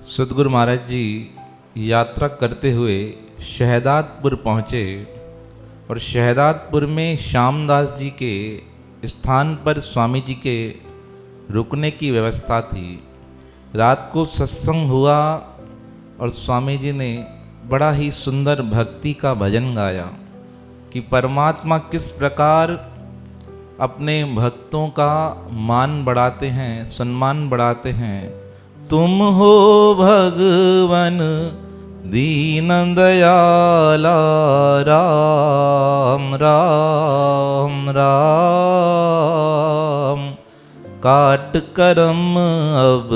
सद्गुरु महाराज जी यात्रा करते हुए शहदादपुर पहुँचे और शहदादपुर में श्यामदास जी के स्थान पर स्वामी जी के रुकने की व्यवस्था थी। रात को सत्संग हुआ और स्वामी जी ने बड़ा ही सुंदर भक्ति का भजन गाया कि परमात्मा किस प्रकार अपने भक्तों का मान बढ़ाते हैं, सम्मान बढ़ाते हैं। तुम हो भगवन दीन दयाला, राम राम राम। काट करम अब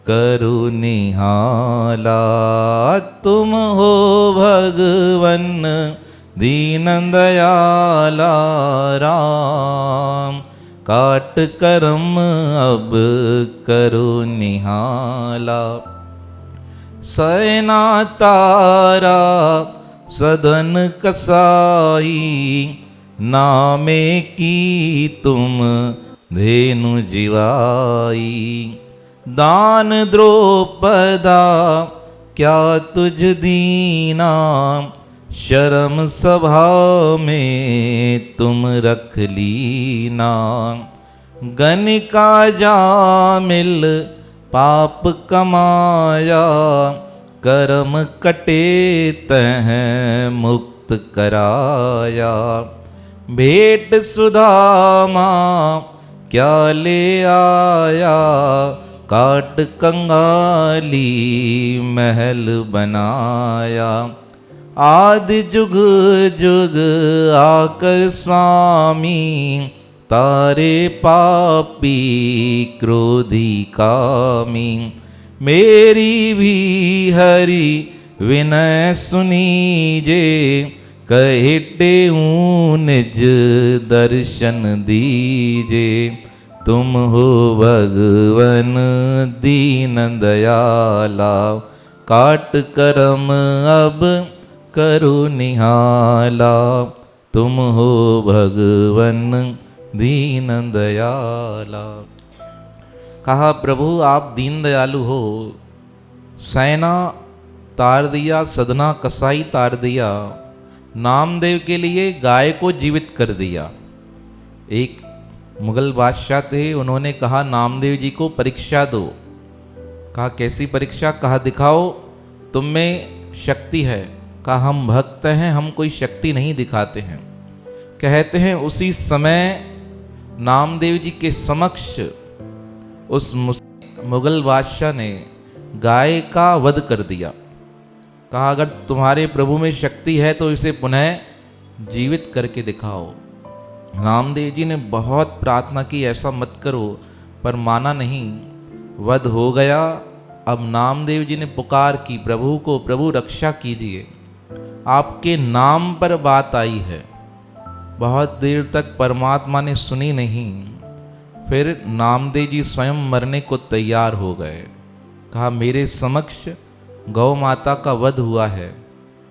करु निहाला, तुम हो भगवन दीन दयाला राम। काट करम अब करो निहाला। सैना तारा सदन कसाई, नामे की तुम धेनु जिवाई। दान द्रौपदा क्या तुझ दीना, शर्म सभा में तुम रख लीना। गनिका जामिल पाप कमाया, कर्म कटे तह मुक्त कराया। भेंट सुदामा क्या ले आया, काट कंगाली महल बनाया। आदि जुग जुग आकर स्वामी, तारे पापी क्रोधी कामी। मेरी भी हरि विनय सुनीजे, कहिटे निज दर्शन दीजे। तुम हो भगवन दीन दयाला, काट करम अब करो निहाला। तुम हो भगवन दीन दयाला। कहा प्रभु आप दीन दयालु हो। सैना तार दिया, सदना कसाई तार दिया, नामदेव के लिए गाय को जीवित कर दिया। एक मुगल बादशाह थे, उन्होंने कहा नामदेव जी को परीक्षा दो। कहा कैसी परीक्षा? कहा दिखाओ तुम में शक्ति है। कहा हम भक्त हैं, हम कोई शक्ति नहीं दिखाते हैं। कहते हैं उसी समय नामदेव जी के समक्ष उस मुगल बादशाह ने गाय का वध कर दिया। कहा अगर तुम्हारे प्रभु में शक्ति है तो इसे पुनः जीवित करके दिखाओ। नामदेव जी ने बहुत प्रार्थना की ऐसा मत करो, पर माना नहीं। वध हो गया। अब नामदेव जी ने पुकार की प्रभु को, प्रभु रक्षा कीजिए, आपके नाम पर बात आई है। बहुत देर तक परमात्मा ने सुनी नहीं। फिर नामदेव जी स्वयं मरने को तैयार हो गए। कहा मेरे समक्ष गौ माता का वध हुआ है,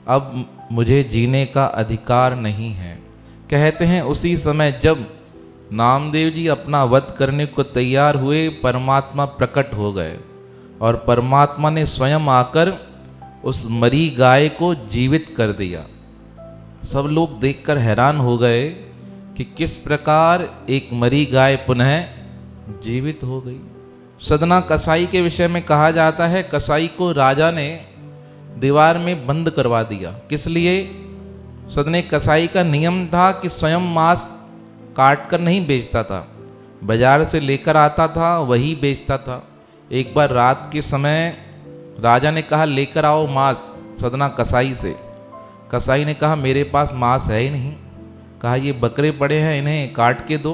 अब मुझे जीने का अधिकार नहीं है। कहते हैं उसी समय जब नामदेव जी अपना वध करने को तैयार हुए, परमात्मा प्रकट हो गए और परमात्मा ने स्वयं आकर उस मरी गाय को जीवित कर दिया। सब लोग देखकर हैरान हो गए कि किस प्रकार एक मरी गाय पुनः जीवित हो गई। सदना कसाई के विषय में कहा जाता है कसाई को राजा ने दीवार में बंद करवा दिया। किस लिए? सदने कसाई का नियम था कि स्वयं मांस काट कर नहीं बेचता था, बाजार से लेकर आता था वही बेचता था। एक बार रात के समय राजा ने कहा लेकर आओ मांस सदना कसाई से। कसाई ने कहा मेरे पास मांस है ही नहीं। कहा ये बकरे पड़े हैं, इन्हें काट के दो।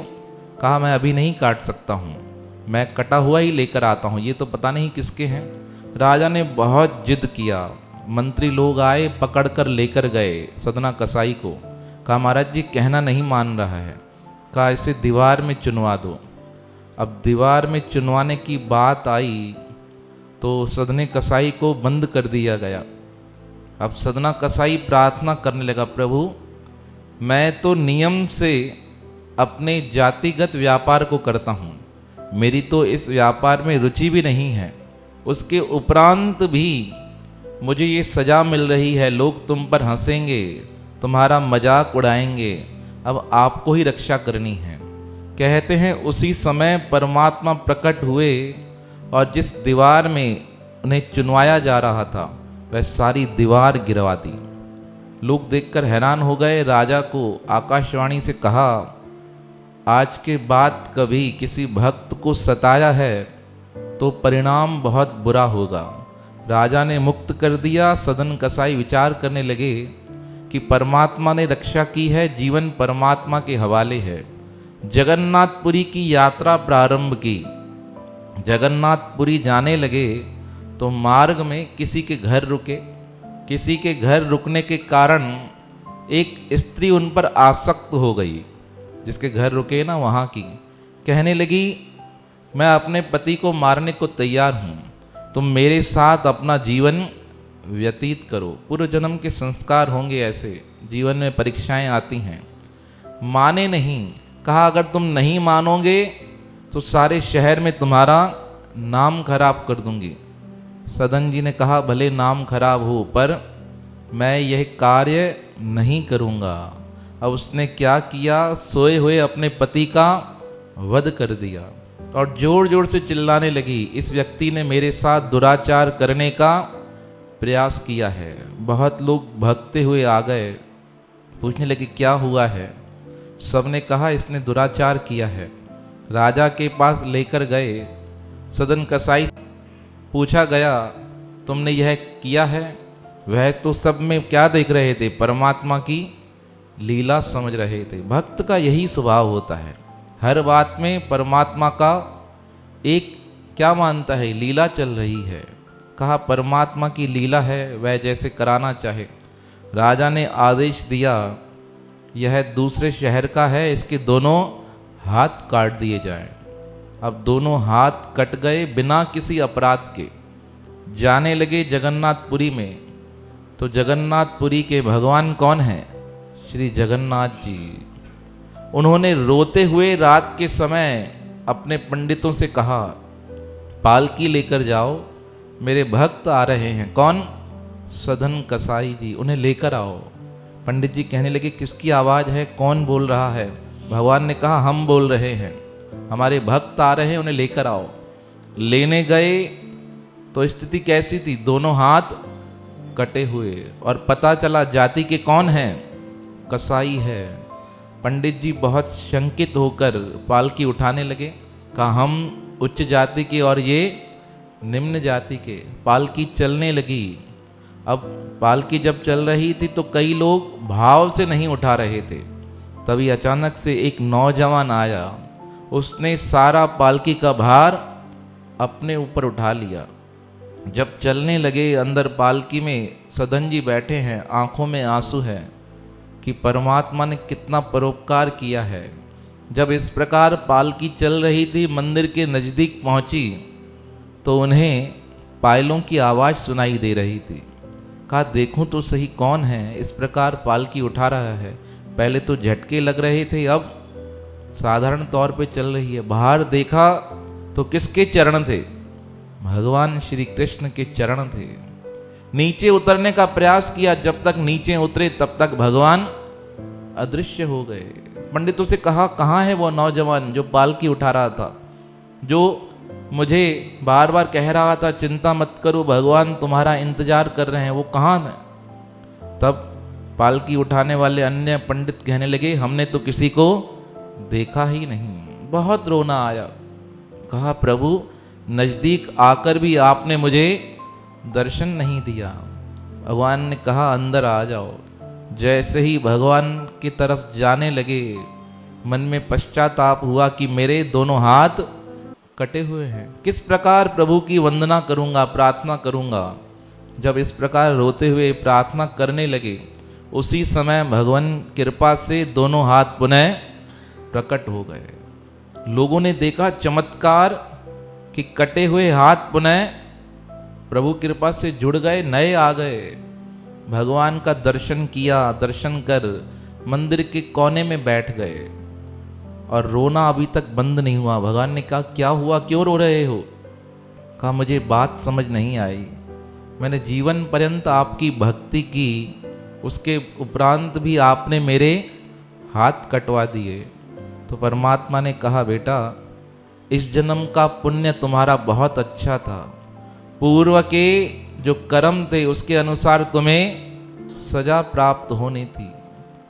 कहा मैं अभी नहीं काट सकता हूँ, मैं कटा हुआ ही लेकर आता हूँ, ये तो पता नहीं किसके हैं। राजा ने बहुत जिद किया, मंत्री लोग आए, पकड़कर लेकर गए सदना कसाई को। कहा महाराज जी कहना नहीं मान रहा है। कहा इसे दीवार में चुनवा दो। अब दीवार में चुनवाने की बात आई तो सदने कसाई को बंद कर दिया गया। अब सदना कसाई प्रार्थना करने लगा, प्रभु मैं तो नियम से अपने जातिगत व्यापार को करता हूँ, मेरी तो इस व्यापार में रुचि भी नहीं है। उसके उपरांत भी मुझे ये सज़ा मिल रही है, लोग तुम पर हंसेंगे, तुम्हारा मजाक उड़ाएंगे, अब आपको ही रक्षा करनी है। कहते हैं उसी समय परमात्मा प्रकट हुए और जिस दीवार में उन्हें चुनवाया जा रहा था वह सारी दीवार गिरवा दी। लोग देखकर हैरान हो गए। राजा को आकाशवाणी से कहा, आज के बाद कभी किसी भक्त को सताया है तो परिणाम बहुत बुरा होगा। राजा ने मुक्त कर दिया। सदन कसाई विचार करने लगे कि परमात्मा ने रक्षा की है, जीवन परमात्मा के हवाले है। जगन्नाथपुरी की यात्रा प्रारंभ की। जगन्नाथपुरी जाने लगे तो मार्ग में किसी के घर रुके। किसी के घर रुकने के कारण एक स्त्री उन पर आसक्त हो गई, जिसके घर रुके ना वहाँ की। कहने लगी, मैं अपने पति को मारने को तैयार हूँ, तुम मेरे साथ अपना जीवन व्यतीत करो। पूर्व जन्म के संस्कार होंगे ऐसे, जीवन में परीक्षाएं आती हैं। माने नहीं। कहा, अगर तुम नहीं मानोगे तो सारे शहर में तुम्हारा नाम खराब कर दूंगी। सदन जी ने कहा, भले नाम खराब हो पर मैं यह कार्य नहीं करूँगा। अब उसने क्या किया, सोए हुए अपने पति का वध कर दिया और जोर जोर से चिल्लाने लगी, इस व्यक्ति ने मेरे साथ दुराचार करने का प्रयास किया है। बहुत लोग भगते हुए आ गए, पूछने लगे क्या हुआ है। सबने कहा, इसने दुराचार किया है। राजा के पास लेकर गए। सदन कसाई पूछा गया, तुमने यह किया है? वह तो सब में क्या देख रहे थे, परमात्मा की लीला समझ रहे थे। भक्त का यही स्वभाव होता है, हर बात में परमात्मा का एक क्या मानता है, लीला चल रही है। कहा, परमात्मा की लीला है, वह जैसे कराना चाहे। राजा ने आदेश दिया, यह दूसरे शहर का है, इसके दोनों हाथ काट दिए जाएं। अब दोनों हाथ कट गए बिना किसी अपराध के। जाने लगे जगन्नाथपुरी में। तो जगन्नाथपुरी के भगवान कौन हैं? श्री जगन्नाथ जी। उन्होंने रोते हुए रात के समय अपने पंडितों से कहा, पालकी लेकर जाओ, मेरे भक्त आ रहे हैं। कौन? सदन कसाई जी, उन्हें लेकर आओ। पंडित जी कहने लगे, किसकी आवाज़ है, कौन बोल रहा है? भगवान ने कहा, हम बोल रहे हैं, हमारे भक्त आ रहे हैं, उन्हें लेकर आओ। लेने गए तो स्थिति कैसी थी, दोनों हाथ कटे हुए। और पता चला जाति के कौन हैं? कसाई है। पंडित जी बहुत शंकित होकर पालकी उठाने लगे। कहा, हम उच्च जाति के और ये निम्न जाति के। पालकी चलने लगी। अब पालकी जब चल रही थी तो कई लोग भाव से नहीं उठा रहे थे। तभी अचानक से एक नौजवान आया, उसने सारा पालकी का भार अपने ऊपर उठा लिया। जब चलने लगे, अंदर पालकी में सदन जी बैठे हैं, आंखों में आंसू है कि परमात्मा ने कितना परोपकार किया है। जब इस प्रकार पालकी चल रही थी, मंदिर के नज़दीक पहुंची तो उन्हें पायलों की आवाज़ सुनाई दे रही थी। कहा, देखूं तो सही कौन है इस प्रकार पालकी उठा रहा है। पहले तो झटके लग रहे थे, अब साधारण तौर पे चल रही है। बाहर देखा तो किसके चरण थे? भगवान श्री कृष्ण के चरण थे। नीचे उतरने का प्रयास किया, जब तक नीचे उतरे तब तक भगवान अदृश्य हो गए। पंडितों से कहा, कहाँ है वो नौजवान जो पालकी उठा रहा था, जो मुझे बार बार कह रहा था चिंता मत करो, भगवान तुम्हारा इंतजार कर रहे हैं, वो कहाँ है? तब पालकी उठाने वाले अन्य पंडित कहने लगे, हमने तो किसी को देखा ही नहीं। बहुत रोना आया। कहा, प्रभु नज़दीक आकर भी आपने मुझे दर्शन नहीं दिया। भगवान ने कहा, अंदर आ जाओ। जैसे ही भगवान की तरफ जाने लगे, मन में पश्चाताप हुआ कि मेरे दोनों हाथ कटे हुए हैं, किस प्रकार प्रभु की वंदना करूंगा, प्रार्थना करूंगा। जब इस प्रकार रोते हुए प्रार्थना करने लगे, उसी समय भगवान कृपा से दोनों हाथ पुनः प्रकट हो गए। लोगों ने देखा चमत्कार कि कटे हुए हाथ पुनः प्रभु कृपा से जुड़ गए, नए आ गए। भगवान का दर्शन किया। दर्शन कर मंदिर के कोने में बैठ गए और रोना अभी तक बंद नहीं हुआ। भगवान ने कहा, क्या हुआ, क्यों रो रहे हो? कहा मुझे बात समझ नहीं आई, मैंने जीवन पर्यंत आपकी भक्ति की, उसके उपरांत भी आपने मेरे हाथ कटवा दिए। तो परमात्मा ने कहा बेटा, इस जन्म का पुण्य तुम्हारा बहुत अच्छा था, पूर्व के जो कर्म थे उसके अनुसार तुम्हें सजा प्राप्त होनी थी।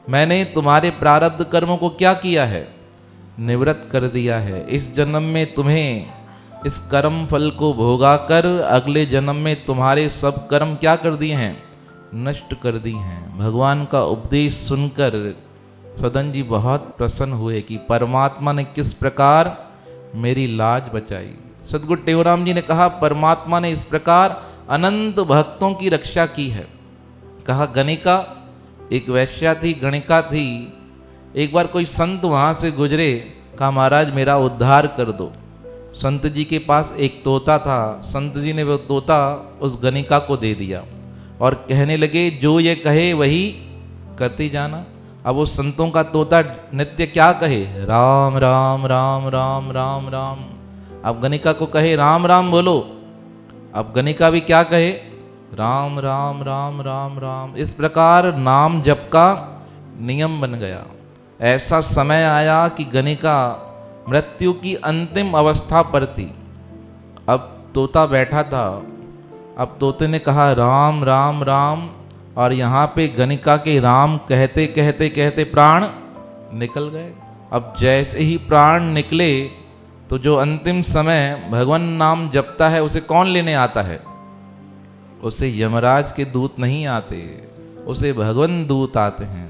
मैंने तुम्हारे प्रारब्ध कर्मों को क्या किया है, निवृत्त कर दिया है। इस जन्म में तुम्हें इस कर्म फल को भोगा कर अगले जन्म में तुम्हारे सब कर्म क्या कर दिए हैं, नष्ट कर दी हैं। भगवान का उपदेश सुनकर सदन जी बहुत प्रसन्न हुए कि परमात्मा ने किस प्रकार मेरी लाज बचाई। सदगुरु टेवराम जी ने कहा परमात्मा ने इस प्रकार अनंत भक्तों की रक्षा की है। कहा गणिका, एक वैश्या थी, गणिका थी, एक बार कोई संत वहां से गुजरे, कहा महाराज मेरा उद्धार कर दो। संत जी के पास एक तोता था, संत जी ने वो तोता उस गणिका को दे दिया और कहने लगे जो ये कहे वही करती जाना। अब वो संतों का तोता नित्य क्या कहे, राम राम राम राम राम राम। अब गणिका को कहे राम राम बोलो, अब गणिका भी क्या कहे, राम राम राम राम राम। इस प्रकार नाम जप का नियम बन गया। ऐसा समय आया कि गणिका मृत्यु की अंतिम अवस्था पर थी। अब तोता बैठा था, अब तोते ने कहा राम राम राम, और यहाँ पे गणिका के राम कहते कहते कहते प्राण निकल गए। अब जैसे ही प्राण निकले तो जो अंतिम समय भगवान नाम जपता है उसे कौन लेने आता है, उसे यमराज के दूत नहीं आते, उसे भगवान दूत आते हैं।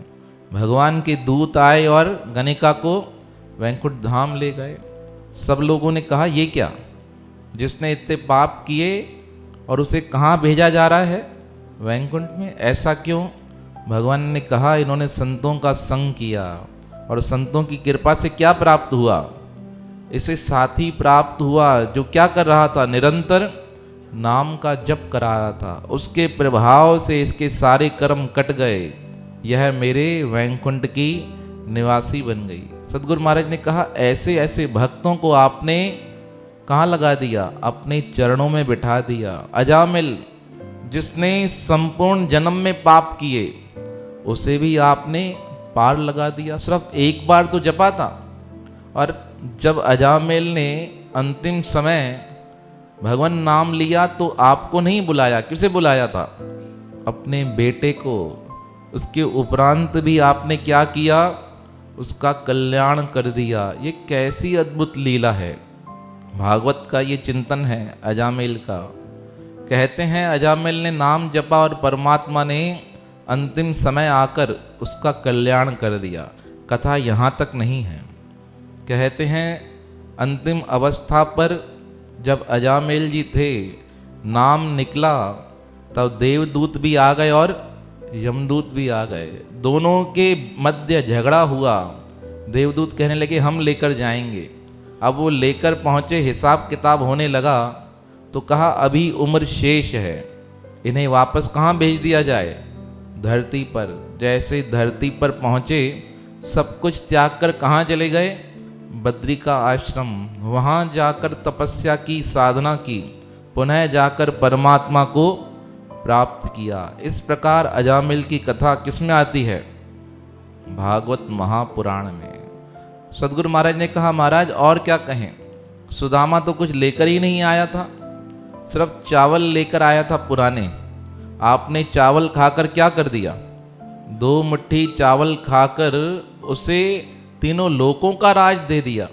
भगवान के दूत आए और गणिका को वैकुंठ धाम ले गए। सब लोगों ने कहा ये क्या, जिसने इतने पाप किए और उसे कहाँ भेजा जा रहा है, वैकुंठ में, ऐसा क्यों? भगवान ने कहा इन्होंने संतों का संग किया और संतों की कृपा से क्या प्राप्त हुआ, इसे साथी प्राप्त हुआ जो क्या कर रहा था, निरंतर नाम का जप करा रहा था। उसके प्रभाव से इसके सारे कर्म कट गए, यह मेरे वैकुंठ की निवासी बन गई। सदगुरु महाराज ने कहा ऐसे ऐसे भक्तों को आपने कहाँ लगा दिया, अपने चरणों में बिठा दिया। अजामिल जिसने संपूर्ण जन्म में पाप किए उसे भी आपने पार लगा दिया। सिर्फ एक बार तो जपा था, और जब अजामिल ने अंतिम समय भगवान नाम लिया तो आपको नहीं बुलाया, किसे बुलाया था, अपने बेटे को। उसके उपरांत भी आपने क्या किया, उसका कल्याण कर दिया। ये कैसी अद्भुत लीला है। भागवत का ये चिंतन है अजामिल का। कहते हैं अजामिल ने नाम जपा और परमात्मा ने अंतिम समय आकर उसका कल्याण कर दिया। कथा यहाँ तक नहीं है। कहते हैं अंतिम अवस्था पर जब अजामिल जी थे, नाम निकला, तब देवदूत भी आ गए और यमदूत भी आ गए। दोनों के मध्य झगड़ा हुआ। देवदूत कहने लगे हम लेकर जाएंगे। अब वो लेकर पहुँचे, हिसाब किताब होने लगा तो कहा अभी उम्र शेष है, इन्हें वापस कहाँ भेज दिया जाए, धरती पर। जैसे धरती पर पहुँचे, सब कुछ त्याग कर कहाँ चले गए, बद्री का आश्रम। वहाँ जाकर तपस्या की, साधना की, पुनः जाकर परमात्मा को प्राप्त किया। इस प्रकार अजामिल की कथा किसमें आती है, भागवत महापुराण में। सदगुरु महाराज ने कहा महाराज और क्या कहें, सुदामा तो कुछ लेकर ही नहीं आया था, सिर्फ चावल लेकर आया था पुराने। आपने चावल खाकर क्या कर दिया, 2 मुट्ठी चावल खाकर उसे तीनों लोकों का राज दे दिया।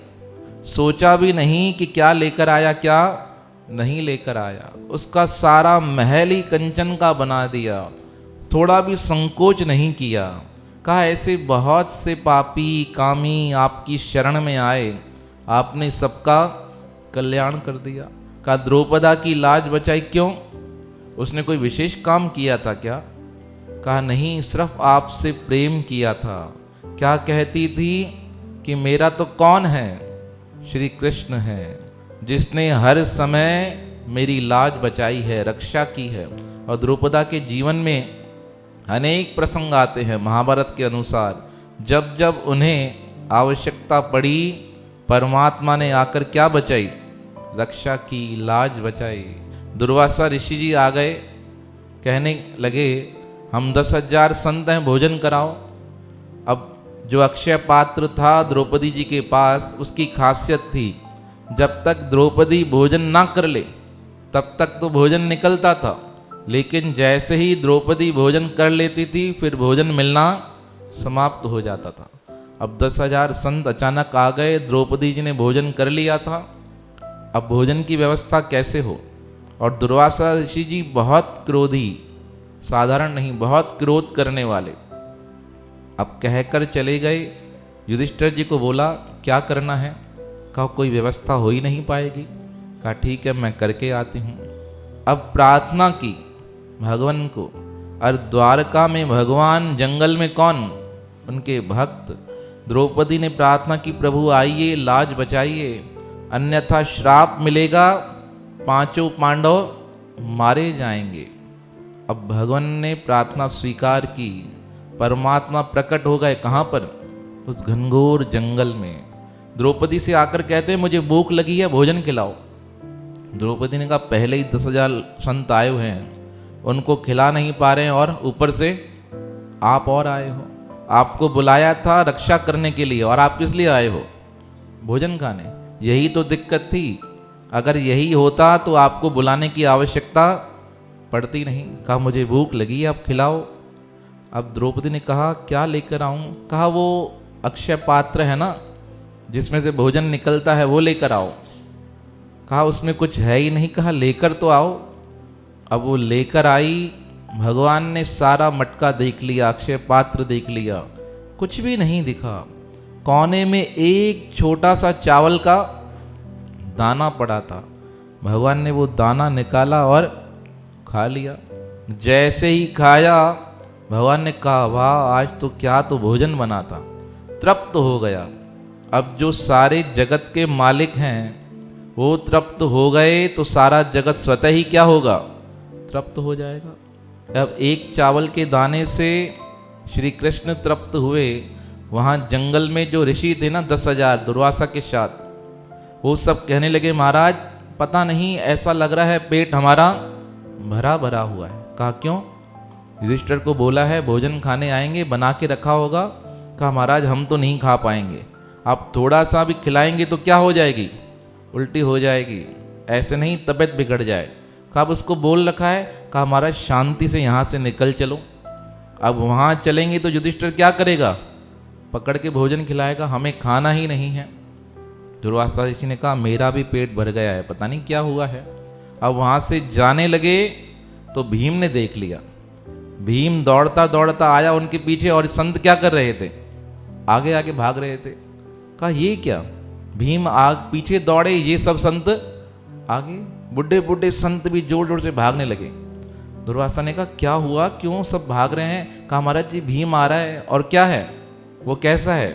सोचा भी नहीं कि क्या लेकर आया क्या नहीं लेकर आया। उसका सारा महल ही कंचन का बना दिया, थोड़ा भी संकोच नहीं किया। कहा ऐसे बहुत से पापी कामी आपकी शरण में आए, आपने सबका कल्याण कर दिया। कहा द्रौपदा की लाज बचाई, क्यों, उसने कोई विशेष काम किया था क्या? कहा नहीं, सिर्फ आपसे प्रेम किया था। क्या कहती थी कि मेरा तो कौन है, श्री कृष्ण है, जिसने हर समय मेरी लाज बचाई है, रक्षा की है। और द्रौपदा के जीवन में अनेक प्रसंग आते हैं महाभारत के अनुसार। जब जब उन्हें आवश्यकता पड़ी, परमात्मा ने आकर क्या बचाई, रक्षा की, लाज बचाई। दुर्वासा ऋषि जी आ गए, कहने लगे हम 10,000 संत हैं, भोजन कराओ। अब जो अक्षय पात्र था द्रौपदी जी के पास, उसकी खासियत थी जब तक द्रौपदी भोजन ना कर ले तब तक तो भोजन निकलता था, लेकिन जैसे ही द्रौपदी भोजन कर लेती थी फिर भोजन मिलना समाप्त हो जाता था। अब 10,000 संत अचानक आ गए, द्रौपदी जी ने भोजन कर लिया था, अब भोजन की व्यवस्था कैसे हो। और दुर्वासा ऋषि जी बहुत क्रोधी, साधारण नहीं, बहुत क्रोध करने वाले। अब कहकर चले गए, युधिष्ठिर जी को बोला क्या करना है। कहा कोई व्यवस्था हो ही नहीं पाएगी। कहा ठीक है मैं करके आती हूँ। अब प्रार्थना की भगवान को, और द्वारका में भगवान, जंगल में कौन, उनके भक्त। द्रौपदी ने प्रार्थना की प्रभु आइए, लाज बचाइए, अन्यथा श्राप मिलेगा, 5 पांडव मारे जाएंगे। अब भगवान ने प्रार्थना स्वीकार की, परमात्मा प्रकट हो गए। कहाँ पर, उस घनघोर जंगल में। द्रौपदी से आकर कहते हैं मुझे भूख लगी है, भोजन खिलाओ। द्रौपदी ने कहा पहले ही 10,000 संत आए हुए हैं, उनको खिला नहीं पा रहे हैं, और ऊपर से आप और आए हो। आपको बुलाया था रक्षा करने के लिए, और आप किस लिए आए हो, भोजन खाने। यही तो दिक्कत थी, अगर यही होता तो आपको बुलाने की आवश्यकता पड़ती नहीं। कहा मुझे भूख लगी है, आप खिलाओ। अब द्रौपदी ने कहा क्या लेकर आऊं। कहा वो अक्षय पात्र है ना जिसमें से भोजन निकलता है, वो लेकर आओ। कहा उसमें कुछ है ही नहीं। कहा लेकर तो आओ। अब वो लेकर आई। भगवान ने सारा मटका देख लिया, अक्षय पात्र देख लिया, कुछ भी नहीं दिखा। कोने में एक छोटा सा चावल का दाना पड़ा था। भगवान ने वो दाना निकाला और खा लिया। जैसे ही खाया भगवान ने कहा वाह आज तो क्या तो भोजन बना था, तृप्त हो गया। अब जो सारे जगत के मालिक हैं वो तृप्त हो गए तो सारा जगत स्वतः ही क्या होगा, तृप्त हो जाएगा। अब एक चावल के दाने से श्री कृष्ण तृप्त हुए। वहाँ जंगल में जो ऋषि थे ना 10,000 दुर्वासा के साथ, वो सब कहने लगे महाराज पता नहीं ऐसा लग रहा है पेट हमारा भरा भरा हुआ है। कहा क्यों। युधिष्ठिर को बोला है भोजन खाने आएंगे, बना के रखा होगा। कहा महाराज हम तो नहीं खा पाएंगे, आप थोड़ा सा भी खिलाएंगे तो क्या हो जाएगी, उल्टी हो जाएगी, ऐसे नहीं तबीयत बिगड़ जाए। कहा अब उसको बोल रखा है। कहा महाराज शांति से यहाँ से निकल चलो। अब वहाँ चलेंगे तो युधिष्ठिर क्या करेगा, पकड़ के भोजन खिलाएगा, हमें खाना ही नहीं है। दुर्वासा ऋषि ने कहा मेरा भी पेट भर गया है, पता नहीं क्या हुआ है। अब वहाँ से जाने लगे तो भीम ने देख लिया। भीम दौड़ता दौड़ता आया उनके पीछे, और संत क्या कर रहे थे, आगे आगे भाग रहे थे। कहा ये क्या, भीम आग पीछे दौड़े, ये सब संत आगे। बुढ़े बुढ़े संत भी जोर जोर से भागने लगे। दुर्वासा ने कहा क्या हुआ, क्यों सब भाग रहे हैं। कहा महाराज जी भीम आ रहा है। और क्या है, वो कैसा है,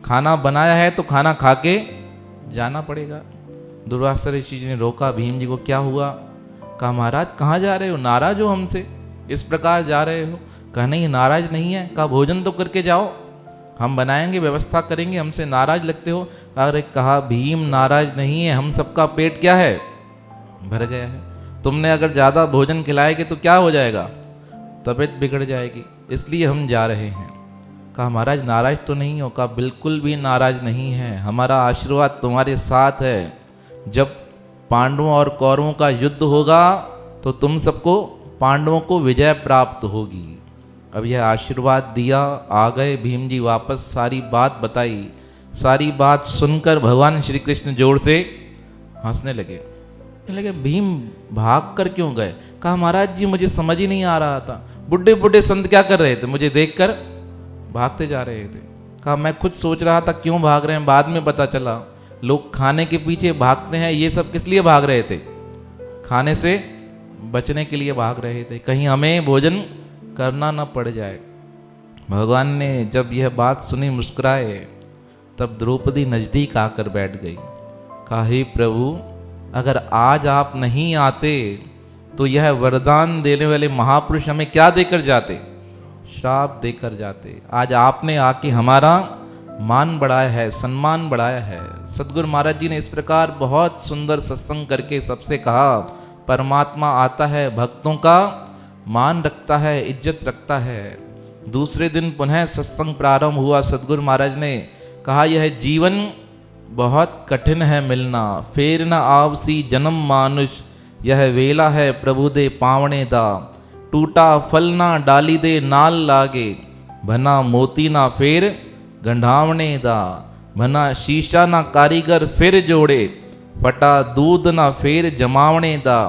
खाना बनाया है तो खाना खा के जाना पड़ेगा। दुर्वासा ऋषि जी ने रोका भीम जी को, क्या हुआ। कहा महाराज कहाँ जा रहे हो, नाराज हो हमसे, इस प्रकार जा रहे हो। कहा नहीं नाराज नहीं है। कहा भोजन तो करके जाओ, हम बनाएंगे, व्यवस्था करेंगे, हमसे नाराज लगते हो। अरे कहा भीम नाराज नहीं है, हम सबका पेट क्या है, भर गया है। तुमने अगर ज़्यादा भोजन खिलाएगे तो क्या हो जाएगा, तबीयत बिगड़ जाएगी, इसलिए हम जा रहे हैं। कहा महाराज नाराज तो नहीं हो। कहा बिल्कुल भी नाराज नहीं है, हमारा आशीर्वाद तुम्हारे साथ है। जब पांडवों और कौरवों का युद्ध होगा तो तुम सबको, पांडवों को विजय प्राप्त होगी। अब यह आशीर्वाद दिया, आ गए भीम जी वापस, सारी बात बताई। सारी बात सुनकर भगवान श्री कृष्ण जोर से हंसने लगे। लगे भीम भाग कर क्यों गए। कहा महाराज जी मुझे समझ ही नहीं आ रहा था, बुढ़े बुढ़े संत क्या कर रहे थे, मुझे देखकर भागते जा रहे थे। कहा मैं खुद सोच रहा था क्यों भाग रहे हैं, बाद में पता चला लोग खाने के पीछे भागते हैं, ये सब किस लिए भाग रहे थे, खाने से बचने के लिए भाग रहे थे, कहीं हमें भोजन करना न पड़ जाए। भगवान ने जब यह बात सुनी मुस्कुराए। तब द्रौपदी नजदीक आकर बैठ गई। कहा हे प्रभु अगर आज आप नहीं आते तो यह वरदान देने वाले महापुरुष हमें क्या देकर जाते, श्राप देकर जाते। आज आपने आके हमारा मान बढ़ाया है, सम्मान बढ़ाया है। सदगुरु महाराज जी ने इस प्रकार बहुत सुंदर सत्संग करके सबसे कहा, परमात्मा आता है, भक्तों का मान रखता है, इज्जत रखता है। दूसरे दिन पुनः सत्संग प्रारंभ हुआ। सदगुरु महाराज ने कहा, यह जीवन बहुत कठिन है मिलना, फेर न आवसी जन्म मानुष, यह वेला है प्रभु दे पावणे दा, टूटा फल ना डाली दे नाल लागे, भना मोती ना फेर गंढावणे दा, भना शीशा ना कारीगर फिर जोड़े, फटा दूध ना फेर जमावणे दा,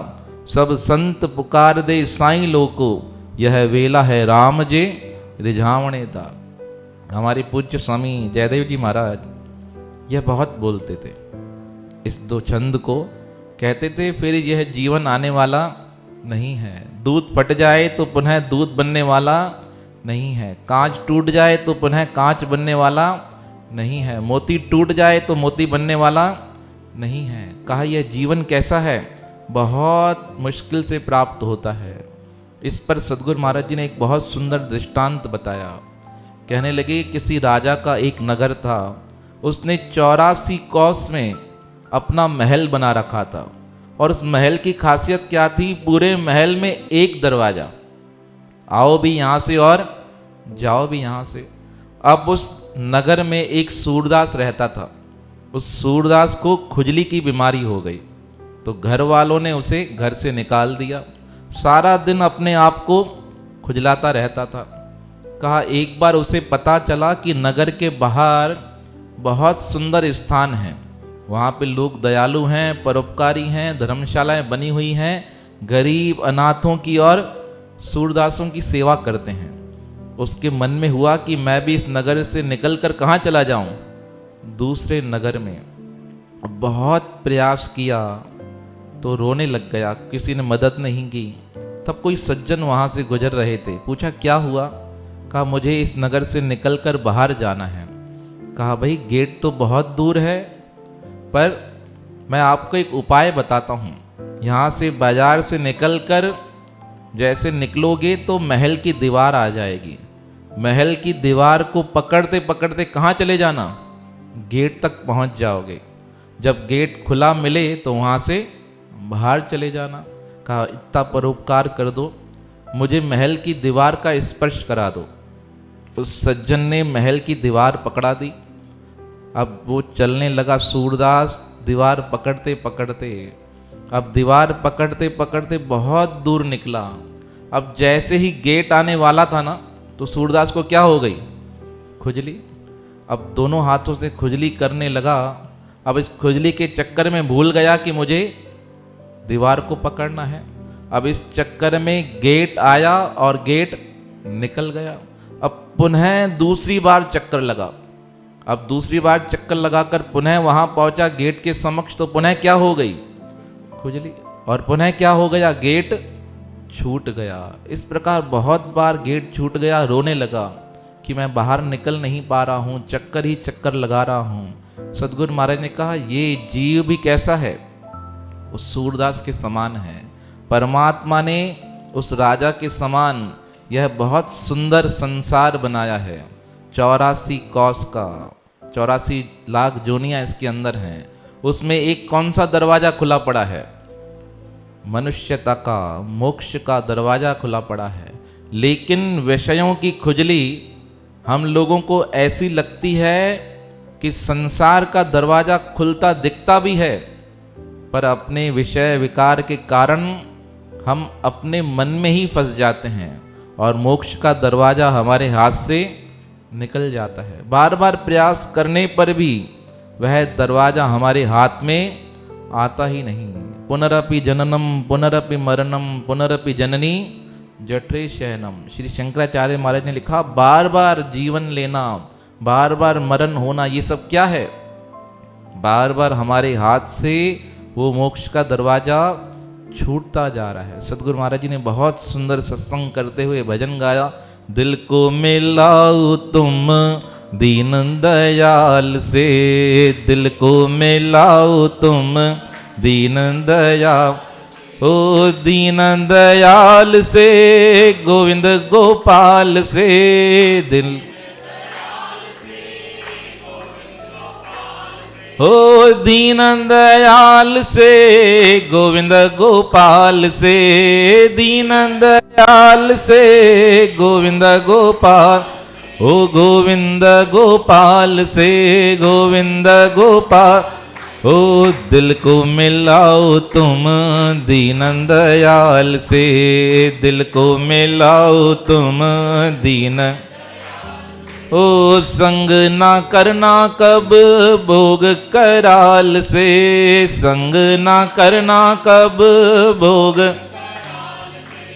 सब संत पुकार दे साईं लोको, यह वेला है राम जे रिझावणे दा। हमारे पूज्य स्वामी जयदेव जी महाराज यह बहुत बोलते थे, इस दो छंद को कहते थे, फिर यह जीवन आने वाला नहीं है। दूध फट जाए तो पुनः दूध बनने वाला नहीं है, कांच टूट जाए तो पुनः कांच बनने वाला नहीं है, मोती टूट जाए तो मोती बनने वाला नहीं है। कहा यह जीवन कैसा है, बहुत मुश्किल से प्राप्त होता है। इस पर सदगुरु महाराज जी ने एक बहुत सुंदर दृष्टांत बताया। कहने लगे, किसी राजा का एक नगर था, उसने 84 कोस में अपना महल बना रखा था, और उस महल की खासियत क्या थी, पूरे महल में एक दरवाजा, आओ भी यहाँ से और जाओ भी यहाँ से। अब उस नगर में एक सूरदास रहता था, उस सूरदास को खुजली की बीमारी हो गई, तो घर वालों ने उसे घर से निकाल दिया। सारा दिन अपने आप को खुजलाता रहता था। कहा एक बार उसे पता चला कि नगर के बाहर बहुत सुंदर स्थान है, वहाँ पे लोग दयालु हैं, परोपकारी हैं, धर्मशालाएं बनी हुई हैं, गरीब अनाथों की और सूरदासों की सेवा करते हैं। उसके मन में हुआ कि मैं भी इस नगर से निकलकर कहाँ चला जाऊं, दूसरे नगर में। बहुत प्रयास किया तो रोने लग गया, किसी ने मदद नहीं की। तब कोई सज्जन वहाँ से गुजर रहे थे, पूछा क्या हुआ। कहा मुझे इस नगर से निकलकर बाहर जाना है। कहा भाई गेट तो बहुत दूर है, पर मैं आपको एक उपाय बताता हूँ। यहाँ से बाजार से निकलकर जैसे निकलोगे तो महल की दीवार आ जाएगी, महल की दीवार को पकड़ते पकड़ते कहाँ चले जाना, गेट तक पहुँच जाओगे। जब गेट खुला मिले तो वहाँ से बाहर चले जाना। कहा इतना परोपकार कर दो, मुझे महल की दीवार का स्पर्श करा दो। उस सज्जन ने महल की दीवार पकड़ा दी। अब वो चलने लगा सूरदास, दीवार पकड़ते पकड़ते, अब दीवार पकड़ते पकड़ते बहुत दूर निकला। अब जैसे ही गेट आने वाला था ना, तो सूरदास को क्या हो गई, खुजली। अब दोनों हाथों से खुजली करने लगा। अब इस खुजली के चक्कर में भूल गया कि मुझे दीवार को पकड़ना है। अब इस चक्कर में गेट आया और गेट निकल गया। अब पुनः दूसरी बार चक्कर लगा। अब दूसरी बार चक्कर लगाकर पुनः वहां पहुंचा गेट के समक्ष, तो पुनः क्या हो गई, खुजली, और पुनः क्या हो गया, गेट छूट गया। इस प्रकार बहुत बार गेट छूट गया। रोने लगा कि मैं बाहर निकल नहीं पा रहा हूँ, चक्कर ही चक्कर लगा रहा हूँ। सदगुरु महाराज ने कहा ये जीव भी कैसा है, उस सूरदास के समान है। परमात्मा ने उस राजा के समान यह बहुत सुंदर संसार बनाया है। 84 कोस का, 84 लाख जोनियां इसके अंदर हैं। उसमें एक कौन सा दरवाजा खुला पड़ा है, मनुष्यता का, मोक्ष का दरवाजा खुला पड़ा है। लेकिन विषयों की खुजली हम लोगों को ऐसी लगती है कि संसार का दरवाजा खुलता दिखता भी है, पर अपने विषय विकार के कारण हम अपने मन में ही फंस जाते हैं और मोक्ष का दरवाजा हमारे हाथ से निकल जाता है। बार बार प्रयास करने पर भी वह दरवाजा हमारे हाथ में आता ही नहीं। पुनरपि जननम पुनरपि मरणम पुनरपि जननी जठरे शयनम। श्री शंकराचार्य महाराज ने लिखा, बार बार जीवन लेना, बार बार मरण होना, ये सब क्या है, बार बार हमारे हाथ से वो मोक्ष का दरवाजा छूटता जा रहा है। सदगुरु महाराज जी ने बहुत सुंदर सत्संग करते हुए भजन गाया, दिल को मिलाओ तुम दीन दयाल से, दिल को मिलाओ तुम दीन दयाल, ओ दीन दयाल से, गोविंद गोपाल से, दिल ओ दीन दयाल से गोविंद गोपाल से, दीन दयाल से गोविंद गोपाल, ओ गोविंद गोपाल से गोविंद गोपाल, ओ दिल को मिलाओ तुम दीन दयाल से, दिल को मिलाओ तुम दीन, ओ संग ना करना कब भोग कराल से, संग ना करना कब भोग,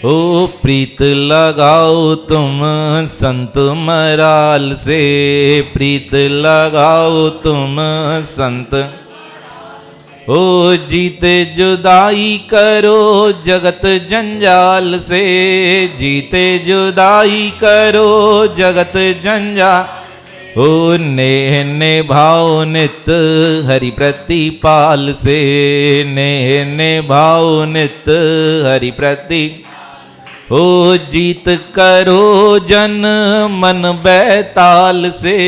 ओ प्रीत लगाओ तुम संत मराल से, प्रीत लगाओ तुम संत, ओ जीते जुदाई करो जगत जंजाल से, जीते जुदाई करो जगत जंजाल, ओ नेह निभाओ नित हरि प्रतिपाल से, नेह निभाओ नित हरि प्रति, ओ जीत करो जन मन बैताल से,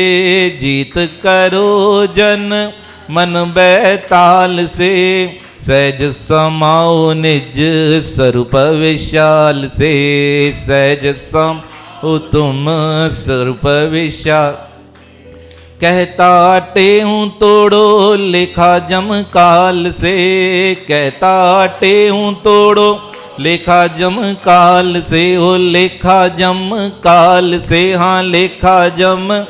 जीत करो जन मन बैताल से, सहज समाओ निज स्वरूप विशाल से, सहज समाओ तुम स्वरूप विशाल, कहता टेहूँ तोड़ो लेखा जम काल से, कहता टेहूँ तोड़ो लेखा जम काल से, ओ लेखा जम काल से, हाँ लेखा जम,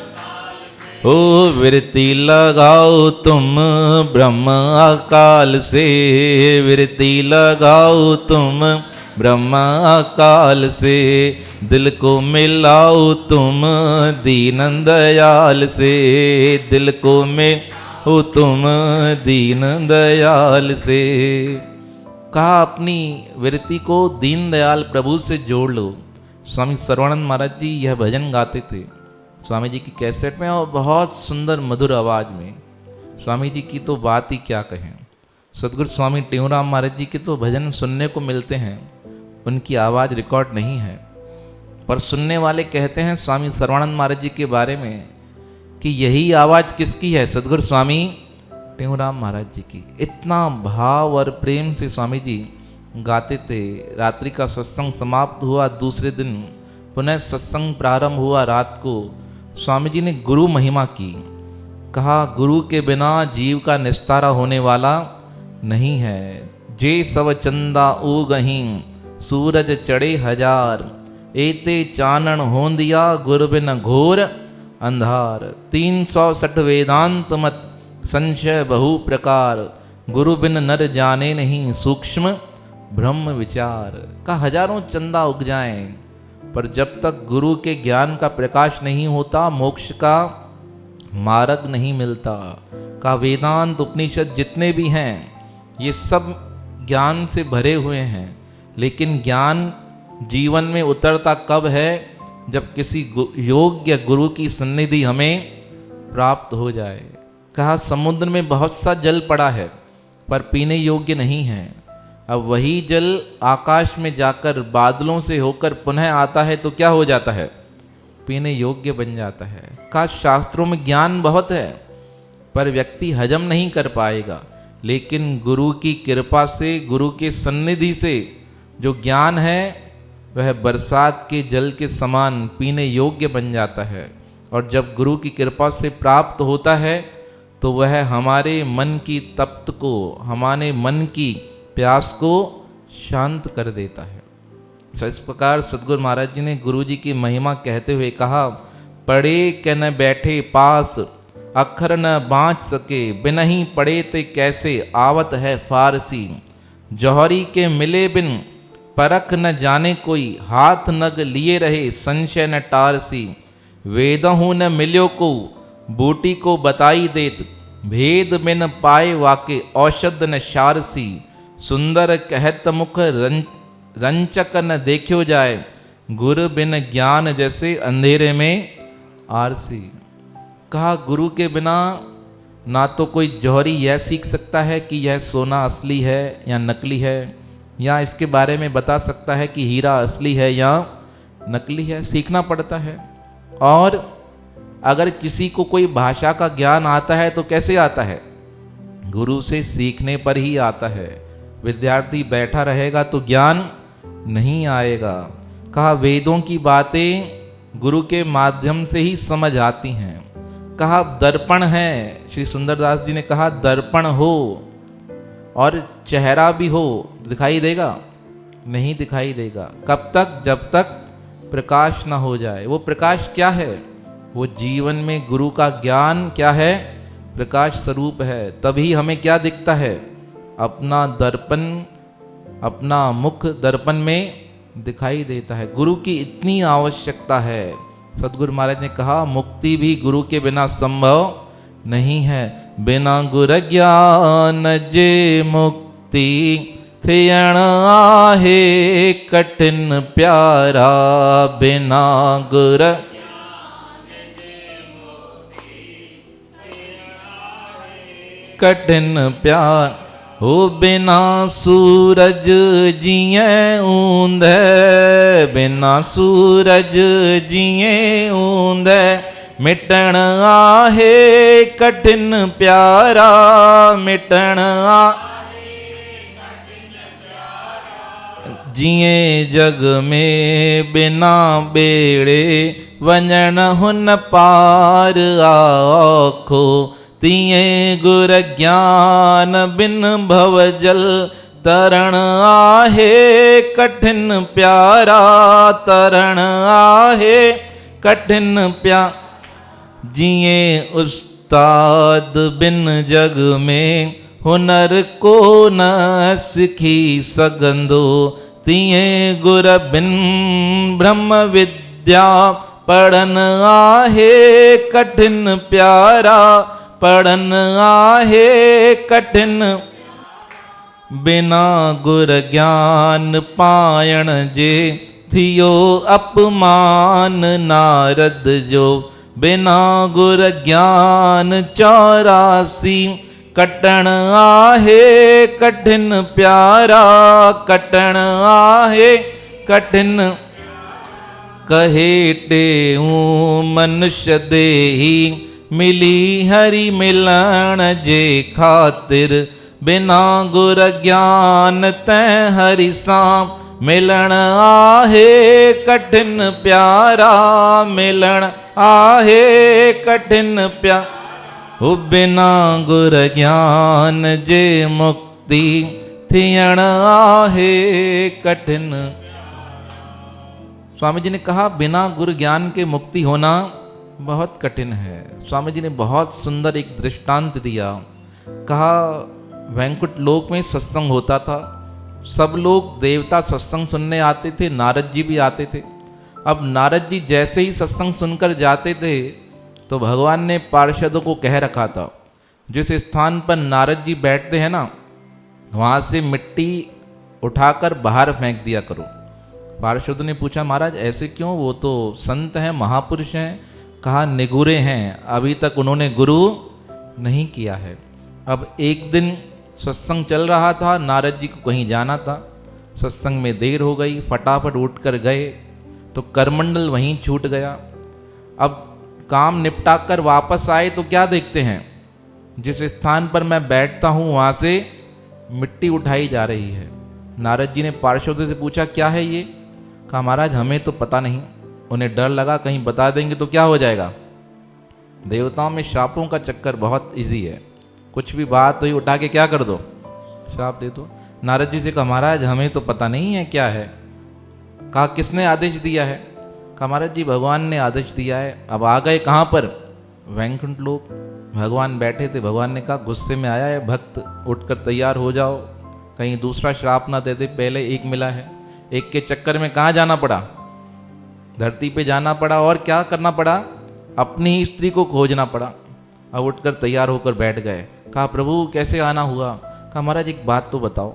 ओ विरति लगाओ तुम ब्रह्म अकाल से, विरति लगाओ तुम ब्रह्म अकाल से, दिल को मिलाओ तुम दीन दयाल से, दिल को मिलाओ तुम दीन दयाल से। कहा अपनी विरति को दीन दयाल प्रभु से जोड़ लो। स्वामी सर्वानंद महाराज जी यह भजन गाते थे स्वामी जी की कैसेट में, और बहुत सुंदर मधुर आवाज़ में। स्वामी जी की तो बात ही क्या कहें। सदगुरु स्वामी टेऊराम महाराज जी के तो भजन सुनने को मिलते हैं, उनकी आवाज़ रिकॉर्ड नहीं है, पर सुनने वाले कहते हैं स्वामी सर्वानंद महाराज जी के बारे में कि यही आवाज़ किसकी है, सदगुरु स्वामी टेऊराम महाराज जी की। इतना भाव और प्रेम से स्वामी जी गाते थे। रात्रि का सत्संग समाप्त हुआ, दूसरे दिन पुनः सत्संग प्रारंभ हुआ। रात को स्वामी जी ने गुरु महिमा की। कहा गुरु के बिना जीव का निस्तारा होने वाला नहीं है। जे सब चंदा उगहीं सूरज चढ़े हजार, एते चानन होंदिया गुरु बिन घोर अंधार। 360 वेदांत मत संशय बहु प्रकार, गुरु बिन नर जाने नहीं सूक्ष्म ब्रह्म विचार। का हजारों चंदा उग जाएं, पर जब तक गुरु के ज्ञान का प्रकाश नहीं होता, मोक्ष का मार्ग नहीं मिलता। का वेदांत उपनिषद जितने भी हैं ये सब ज्ञान से भरे हुए हैं, लेकिन ज्ञान जीवन में उतरता कब है, जब किसी योग्य गुरु की सन्निधि हमें प्राप्त हो जाए। कहा समुद्र में बहुत सा जल पड़ा है पर पीने योग्य नहीं है। अब वही जल आकाश में जाकर बादलों से होकर पुनः आता है तो क्या हो जाता है, पीने योग्य बन जाता है। कहा शास्त्रों में ज्ञान बहुत है पर व्यक्ति हजम नहीं कर पाएगा, लेकिन गुरु की कृपा से, गुरु के सन्निधि से जो ज्ञान है वह बरसात के जल के समान पीने योग्य बन जाता है। और जब गुरु की कृपा से प्राप्त होता है तो वह हमारे मन की तप्त को, हमारे मन की प्यास को शांत कर देता है। इस प्रकार सदगुरु महाराज जी ने गुरु जी की महिमा कहते हुए कहा, पढ़े के न बैठे पास, अक्षर न बाँच सके, बिन ही पढ़े ते कैसे आवत है फारसी। जौहरी के मिले बिन परख न जाने कोई, हाथ नग लिए रहे संशय न टारसी। वेदहु न मिल्यो को, बूटी को बताई देत, भेद बिन पाए वाके औषध न शारसी। सुंदर कहत मुख रंचक न देखियो जाए, गुरु बिन ज्ञान जैसे अंधेरे में आरसी। कहा गुरु के बिना ना तो कोई जौहरी यह सीख सकता है कि यह सोना असली है या नकली है, या इसके बारे में बता सकता है कि हीरा असली है या नकली है। सीखना पड़ता है। और अगर किसी को कोई भाषा का ज्ञान आता है तो कैसे आता है, गुरु से सीखने पर ही आता है। विद्यार्थी बैठा रहेगा तो ज्ञान नहीं आएगा। कहा वेदों की बातें गुरु के माध्यम से ही समझ आती हैं। कहा दर्पण है, श्री सुंदरदास जी ने कहा दर्पण हो और चेहरा भी हो, दिखाई देगा? नहीं दिखाई देगा। कब तक? जब तक प्रकाश ना हो जाए। वो प्रकाश क्या है? वो जीवन में गुरु का ज्ञान क्या है? प्रकाश स्वरूप है। तभी हमें क्या दिखता है? अपना दर्पण, अपना मुख दर्पण में दिखाई देता है। गुरु की इतनी आवश्यकता है। सदगुरु महाराज ने कहा मुक्ति भी गुरु के बिना संभव नहीं है। बिना गुर ज्ञान जे मुक्ति थियण आहे कठिन प्यारा। बिना गुर कठिन प्यार हो। बिना सूरज जिए ऊंधे, बिना सूरज जिए ऊंधे मिटण आहे कठिन प्यारा। मिटण जिए जग में बिना बेड़े वंजन हुन पार आखो। तिये गुर ज्ञान बिन भवजल तरण आहे कठिन प्यारा। तरण आहे कठिन प्यारा। जिए उस्ताद बिन जग में हुनर को न सिखी सघंदो। तिये गुर बिन ब्रह्म विद्या पढ़न आहे कठिन प्यारा। पढ़न आहे कठिन। बिना गुर ज्ञान पायण जे थियो अपमान नारद जो। बिना गुर ज्ञान 84 कटण आहे कठिन प्यारा। कटण आहे कठिन। कहे टेऊं मनुष्य देही मिली हरि मिलण जे खातिर। बिना गुर ज्ञान तैं हरि सां मिलण आहे कठिन प्यारा। मिलण आहे कठिन प्यारा। हो बिना गुर ज्ञान जे मुक्ति थियण आहे कठिन। स्वामी जी ने कहा बिना गुरु ज्ञान के मुक्ति होना बहुत कठिन है। स्वामी जी ने बहुत सुंदर एक दृष्टांत दिया। कहा वैकुंठ लोक में सत्संग होता था। सब लोग देवता सत्संग सुनने आते थे, नारद जी भी आते थे। अब नारद जी जैसे ही सत्संग सुनकर जाते थे तो भगवान ने पार्षदों को कह रखा था जिस स्थान पर नारद जी बैठते हैं ना, वहाँ से मिट्टी उठाकर बाहर फेंक दिया करो। पार्षदों ने पूछा महाराज ऐसे क्यों? वो तो संत हैं, महापुरुष हैं। कहा निगुरे हैं, अभी तक उन्होंने गुरु नहीं किया है। अब एक दिन सत्संग चल रहा था, नारद जी को कहीं जाना था, सत्संग में देर हो गई, फटाफट उठकर गए तो करमंडल वहीं छूट गया। अब काम निपटा कर वापस आए तो क्या देखते हैं, जिस स्थान पर मैं बैठता हूँ वहाँ से मिट्टी उठाई जा रही है। नारद जी ने पार्षदों से पूछा क्या है ये? कहा महाराज हमें तो पता नहीं। उन्हें डर लगा कहीं बता देंगे तो क्या हो जाएगा। देवताओं में श्रापों का चक्कर बहुत इजी है, कुछ भी बात हुई उठा के क्या कर दो, श्राप दे दो। नारद जी से कहा महाराज हमें तो पता नहीं है क्या है। कहा किसने आदेश दिया है? कहा महाराज जी भगवान ने आदेश दिया है। अब आ गए कहाँ पर? वैकुंठ लोक। भगवान बैठे थे। भगवान ने कहा गुस्से में आया है भक्त, उठकर तैयार हो जाओ, कहीं दूसरा श्राप ना दे दे। पहले एक मिला है, एक के चक्कर में कहाँ जाना पड़ा? धरती पे जाना पड़ा। और क्या करना पड़ा? अपनी ही स्त्री को खोजना पड़ा। अब उठकर तैयार होकर बैठ गए। कहा प्रभु कैसे आना हुआ? कहा महाराज एक बात तो बताओ,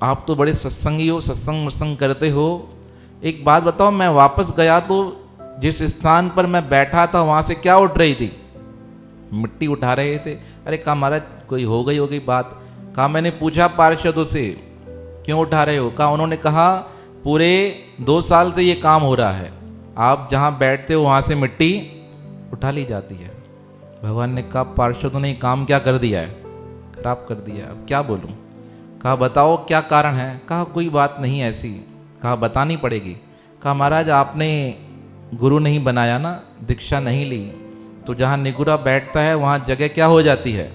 आप तो बड़े सत्संगी हो, सत्संग मत्संग करते हो, एक बात बताओ, मैं वापस गया तो जिस स्थान पर मैं बैठा था वहाँ से क्या उठ रही थी? मिट्टी उठा रहे थे। अरे कहा महाराज कोई हो गई बात। कहा मैंने पूछा पार्षदों से क्यों उठा रहे हो? कहा उन्होंने कहा पूरे 2 साल से ये काम हो रहा है, आप जहाँ बैठते हो वहाँ से मिट्टी उठा ली जाती है। भगवान ने कहा पार्षदों ने काम क्या कर दिया है? खराब कर दिया, अब क्या बोलूँ। कहा बताओ क्या कारण है। कहा कोई बात नहीं ऐसी। कहा बतानी पड़ेगी। कहा महाराज आपने गुरु नहीं बनाया ना, दीक्षा नहीं ली, तो जहाँ निगुरा बैठता है वहाँ जगह क्या हो जाती है,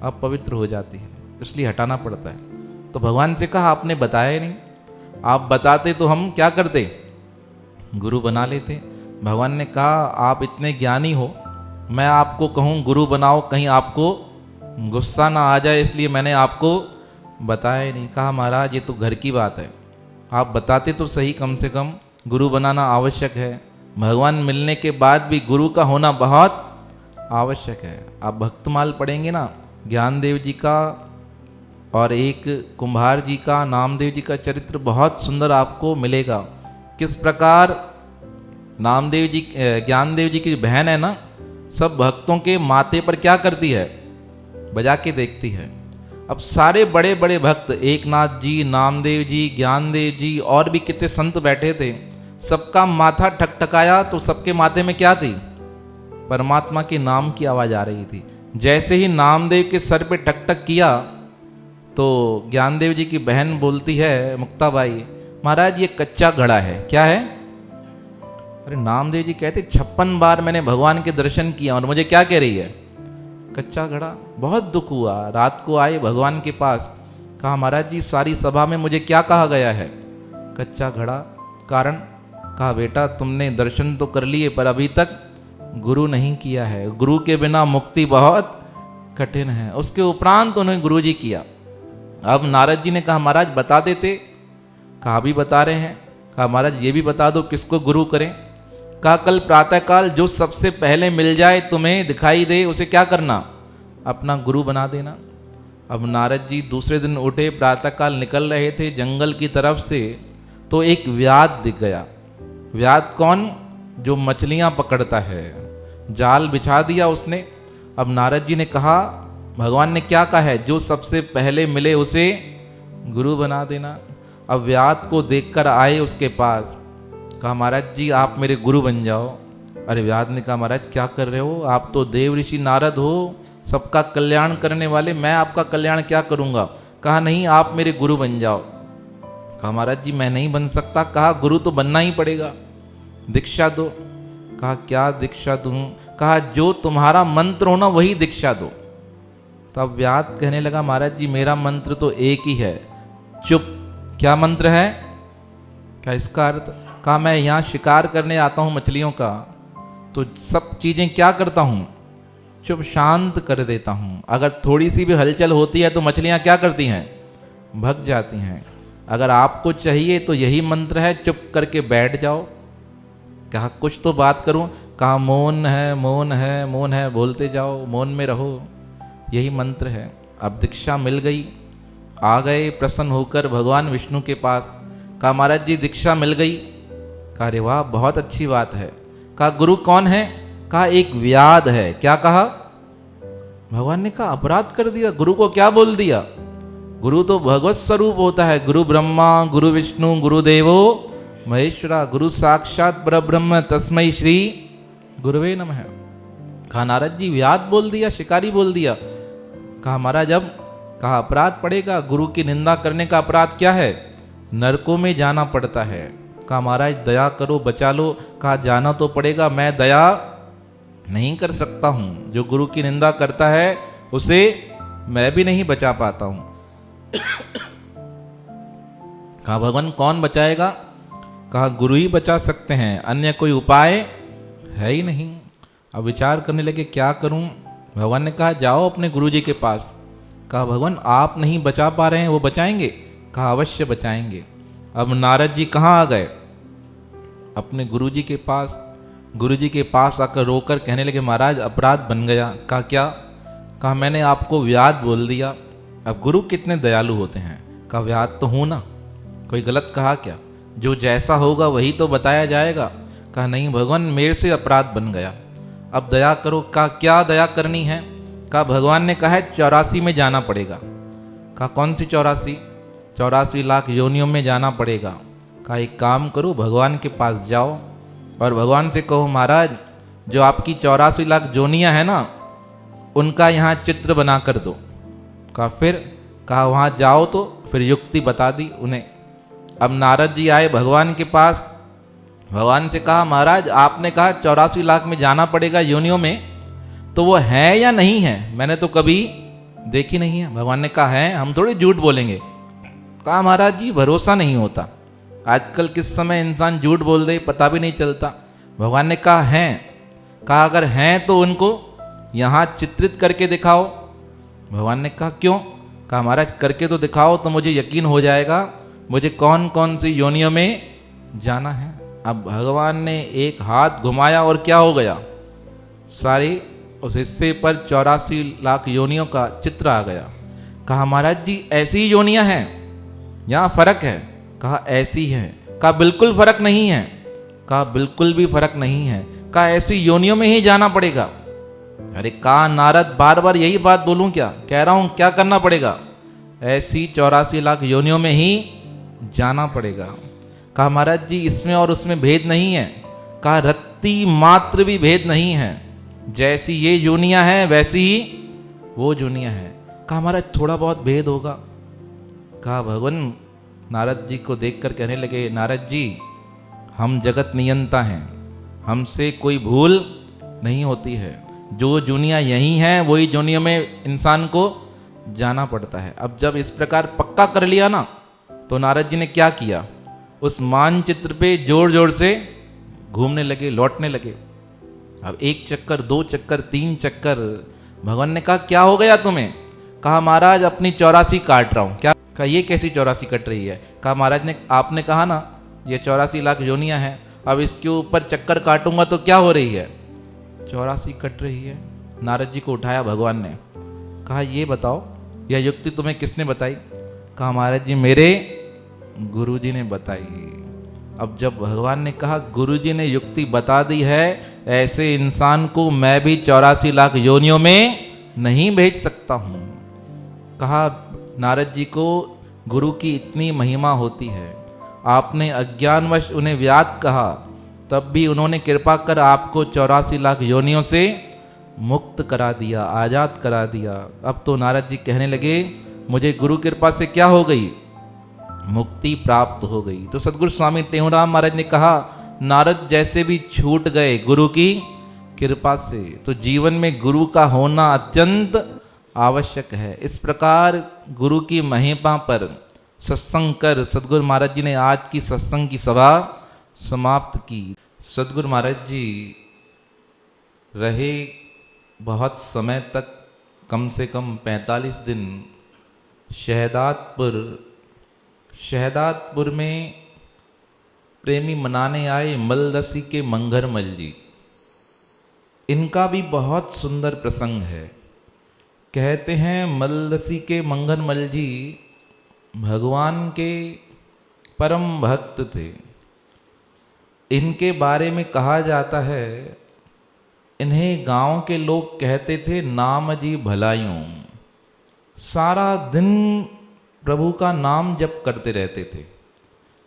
अपवित्र हो जाती है, इसलिए हटाना पड़ता है। तो भगवान से कहा आपने बताया ही नहीं, आप बताते तो हम क्या करते, गुरु बना लेते। भगवान ने कहा आप इतने ज्ञानी हो, मैं आपको कहूँ गुरु बनाओ, कहीं आपको गुस्सा ना आ जाए, इसलिए मैंने आपको बताया ही नहीं। कहा महाराज ये तो घर की बात है, आप बताते तो सही, कम से कम गुरु बनाना आवश्यक है। भगवान मिलने के बाद भी गुरु का होना बहुत आवश्यक है। आप भक्तमाल पढ़ेंगे ना, ज्ञानदेव जी का और एक कुंभार जी का, नामदेव जी का चरित्र बहुत सुंदर आपको मिलेगा। किस प्रकार नामदेव जी, ज्ञानदेव जी की बहन है ना, सब भक्तों के माथे पर क्या करती है, बजा के देखती है। अब सारे बड़े बड़े भक्त, एकनाथ जी, नामदेव जी, ज्ञानदेव जी और भी कितने संत बैठे थे, सबका माथा ठकठकाया तो सबके माथे में क्या थी, परमात्मा के नाम की आवाज आ रही थी। जैसे ही नामदेव के सर पे टकटक किया तो ज्ञानदेव जी की बहन बोलती है, मुक्ताबाई, महाराज ये कच्चा घड़ा है। क्या है? अरे नामदेव जी कहते 56 बार मैंने भगवान के दर्शन किया और मुझे क्या कह रही है, कच्चा घड़ा। बहुत दुख हुआ, रात को आए भगवान के पास, कहा महाराज जी सारी सभा में मुझे क्या कहा गया है, कच्चा घड़ा। कारण? कहा बेटा तुमने दर्शन तो कर लिए पर अभी तक गुरु नहीं किया है, गुरु के बिना मुक्ति बहुत कठिन है। उसके उपरांत उन्होंने गुरु जी किया। अब नारद जी ने कहा महाराज बता देते। कहा भी बता रहे हैं। कहा महाराज ये भी बता दो किसको गुरु करें। कहा कल प्रातःकाल जो सबसे पहले मिल जाए, तुम्हें दिखाई दे, उसे क्या करना, अपना गुरु बना देना। अब नारद जी दूसरे दिन उठे, प्रातःकाल निकल रहे थे जंगल की तरफ से, तो एक व्याध दिख गया। व्याध कौन? जो मछलियां पकड़ता है। जाल बिछा दिया उसने। अब नारद जी ने कहा, भगवान ने क्या कहा है, जो सबसे पहले मिले उसे गुरु बना देना। अब व्याध को देखकर आए उसके पास, कहा महाराज जी आप मेरे गुरु बन जाओ। अरे व्याध ने कहा महाराज क्या कर रहे हो, आप तो देव ऋषि नारद हो, सबका कल्याण करने वाले, मैं आपका कल्याण क्या करूंगा। कहा नहीं आप मेरे गुरु बन जाओ। कहा महाराज जी मैं नहीं बन सकता। कहा गुरु तो बनना ही पड़ेगा, दीक्षा दो। कहा क्या दीक्षा दूं? कहा जो तुम्हारा मंत्र हो ना वही दीक्षा दो। तब व्याध कहने लगा महाराज जी मेरा मंत्र तो एक ही है, चुप। क्या मंत्र है? क्या इसका अर्थ? कहा मैं यहाँ शिकार करने आता हूँ मछलियों का, तो सब चीजें क्या करता हूँ, चुप शांत कर देता हूँ। अगर थोड़ी सी भी हलचल होती है तो मछलियाँ क्या करती हैं, भग जाती हैं। अगर आपको चाहिए तो यही मंत्र है, चुप करके बैठ जाओ। कहा कुछ तो बात करूं। कहा मौन है, मौन है, मौन है, बोलते जाओ, मौन में रहो, यही मंत्र है। अब दीक्षा मिल गई। आ गए प्रसन्न होकर भगवान विष्णु के पास। कहा महाराज जी दीक्षा मिल गई। कहा अरे वाह बहुत अच्छी बात है। कहा गुरु कौन है? कहा एक व्याध है। क्या कहा? भगवान ने कहा अपराध कर दिया, गुरु को क्या बोल दिया। गुरु तो भगवत स्वरूप होता है, गुरु ब्रह्मा गुरु विष्णु गुरुदेवो महेश्वरा, गुरु साक्षात परब्रह्म तस्मै श्री गुरुवे नमः। कहा नारद जी व्याध बोल दिया, शिकारी बोल दिया। कहा महाराज अब? कहा अपराध पड़ेगा, गुरु की निंदा करने का अपराध क्या है, नरकों में जाना पड़ता है। कहा महाराज दया करो बचा लो। कहा जाना तो पड़ेगा, मैं दया नहीं कर सकता हूं, जो गुरु की निंदा करता है उसे मैं भी नहीं बचा पाता हूं। कहा भगवान कौन बचाएगा? कहा गुरु ही बचा सकते हैं, अन्य कोई उपाय है ही नहीं। अब विचार करने लगे क्या करूं। भगवान ने कहा जाओ अपने गुरु जी के पास। कहा भगवान आप नहीं बचा पा रहे हैं, वो बचाएंगे? कहा अवश्य बचाएंगे। अब नारद जी कहाँ आ गए? अपने गुरु जी के पास। गुरु जी के पास आकर रोकर कहने लगे महाराज अपराध बन गया। कहा क्या? कहा मैंने आपको व्याध बोल दिया। अब गुरु कितने दयालु होते हैं। कहा व्याध तो हूं ना, कोई गलत कहा क्या? जो जैसा होगा वही तो बताया जाएगा। कहा नहीं भगवान मेरे से अपराध बन गया, अब दया करो। कहा क्या दया करनी है? कहा भगवान ने कहा है 84 में जाना पड़ेगा। कहा कौन सी 84? 84 लाख योनियों में जाना पड़ेगा। कहा एक काम करो भगवान के पास जाओ और भगवान से कहो महाराज जो आपकी 84 लाख जोनियाँ हैं ना, उनका यहाँ चित्र बना कर दो। कहा फिर? कहा वहाँ जाओ। तो फिर युक्ति बता दी उन्हें। अब नारद जी आए भगवान के पास। भगवान से कहा महाराज आपने कहा 84 लाख में जाना पड़ेगा योनियों में, तो वो है या नहीं है? मैंने तो कभी देखी नहीं है। भगवान ने कहा है, हम थोड़ी झूठ बोलेंगे। कहा महाराज जी भरोसा नहीं होता, आजकल किस समय इंसान झूठ बोल दे पता भी नहीं चलता। भगवान ने कहा हैं। कहा अगर हैं तो उनको यहाँ चित्रित करके दिखाओ। भगवान ने कहा क्यों? कहा महाराज करके तो दिखाओ तो मुझे यकीन हो जाएगा मुझे कौन कौन सी योनियों में जाना है। अब भगवान ने एक हाथ घुमाया और क्या हो गया, सारी उस हिस्से पर 84 लाख योनियों का चित्र आ गया। कहा महाराज जी ऐसी योनियां हैं, यहाँ फर्क है? कहा ऐसी है। कहा बिल्कुल फर्क नहीं है? कहा बिल्कुल भी फर्क नहीं है। कहा ऐसी योनियों में ही जाना पड़ेगा। अरे कहा नारद बार बार यही बात बोलूं क्या? कह रहा हूं क्या करना पड़ेगा? ऐसी 84 लाख योनियों में ही जाना पड़ेगा। कहा महाराज जी इसमें और उसमें भेद नहीं है? कहा रत्ती मात्र भी भेद नहीं है, जैसी ये योनियां हैं वैसी ही वो योनियां हैं। कहा महाराज थोड़ा बहुत भेद होगा? कहा भगवान नारद जी को देखकर कहने लगे नारद जी हम जगत नियंता हैं, हमसे कोई भूल नहीं होती है, जो दुनिया यही हैं वही दुनिया में इंसान को जाना पड़ता है। अब जब इस प्रकार पक्का कर लिया ना, तो नारद जी ने क्या किया, उस मानचित्र पे जोर जोर से घूमने लगे, लौटने लगे। अब 1 चक्कर 2 चक्कर 3 चक्कर। भगवान ने कहा क्या हो गया तुम्हें? कहा महाराज अपनी 84 काट रहा हूं। क्या? कहा ये कैसी 84 कट रही है? कहा महाराज ने आपने कहा ना ये 84 लाख योनियां हैं, अब इसके ऊपर चक्कर काटूंगा तो क्या हो रही है? 84 कट रही है। नारद जी को उठाया भगवान ने, कहा ये बताओ यह युक्ति तुम्हें किसने बताई? कहा महाराज जी मेरे गुरुजी ने बताई। अब जब भगवान ने कहा गुरुजी ने युक्ति बता दी है, ऐसे इंसान को मैं भी 84 लाख योनियों में नहीं भेज सकता हूं। कहा नारद जी को गुरु की इतनी महिमा होती है, आपने अज्ञानवश उन्हें व्यात कहा, तब भी उन्होंने कृपा कर आपको 84 लाख योनियों से मुक्त करा दिया, आजाद करा दिया। अब तो नारद जी कहने लगे मुझे गुरु कृपा से क्या हो गई, मुक्ति प्राप्त हो गई। तो सदगुरु स्वामी टेहूराम महाराज ने कहा नारद जैसे भी छूट गए गुरु की कृपा से, तो जीवन में गुरु का होना अत्यंत आवश्यक है। इस प्रकार गुरु की महिमा पर सत्संग कर सदगुरु महाराज जी ने आज की सत्संग की सभा समाप्त की। सदगुरु महाराज जी रहे बहुत समय तक, कम से कम 45 दिन शहदादपुर में प्रेमी मनाने आए मलदसी के मंगरमल जी। इनका भी बहुत सुंदर प्रसंग है। कहते हैं मलदसी के मंगरमल जी भगवान के परम भक्त थे। इनके बारे में कहा जाता है इन्हें गांव के लोग कहते थे नाम जी भलायूं। सारा दिन प्रभु का नाम जप करते रहते थे,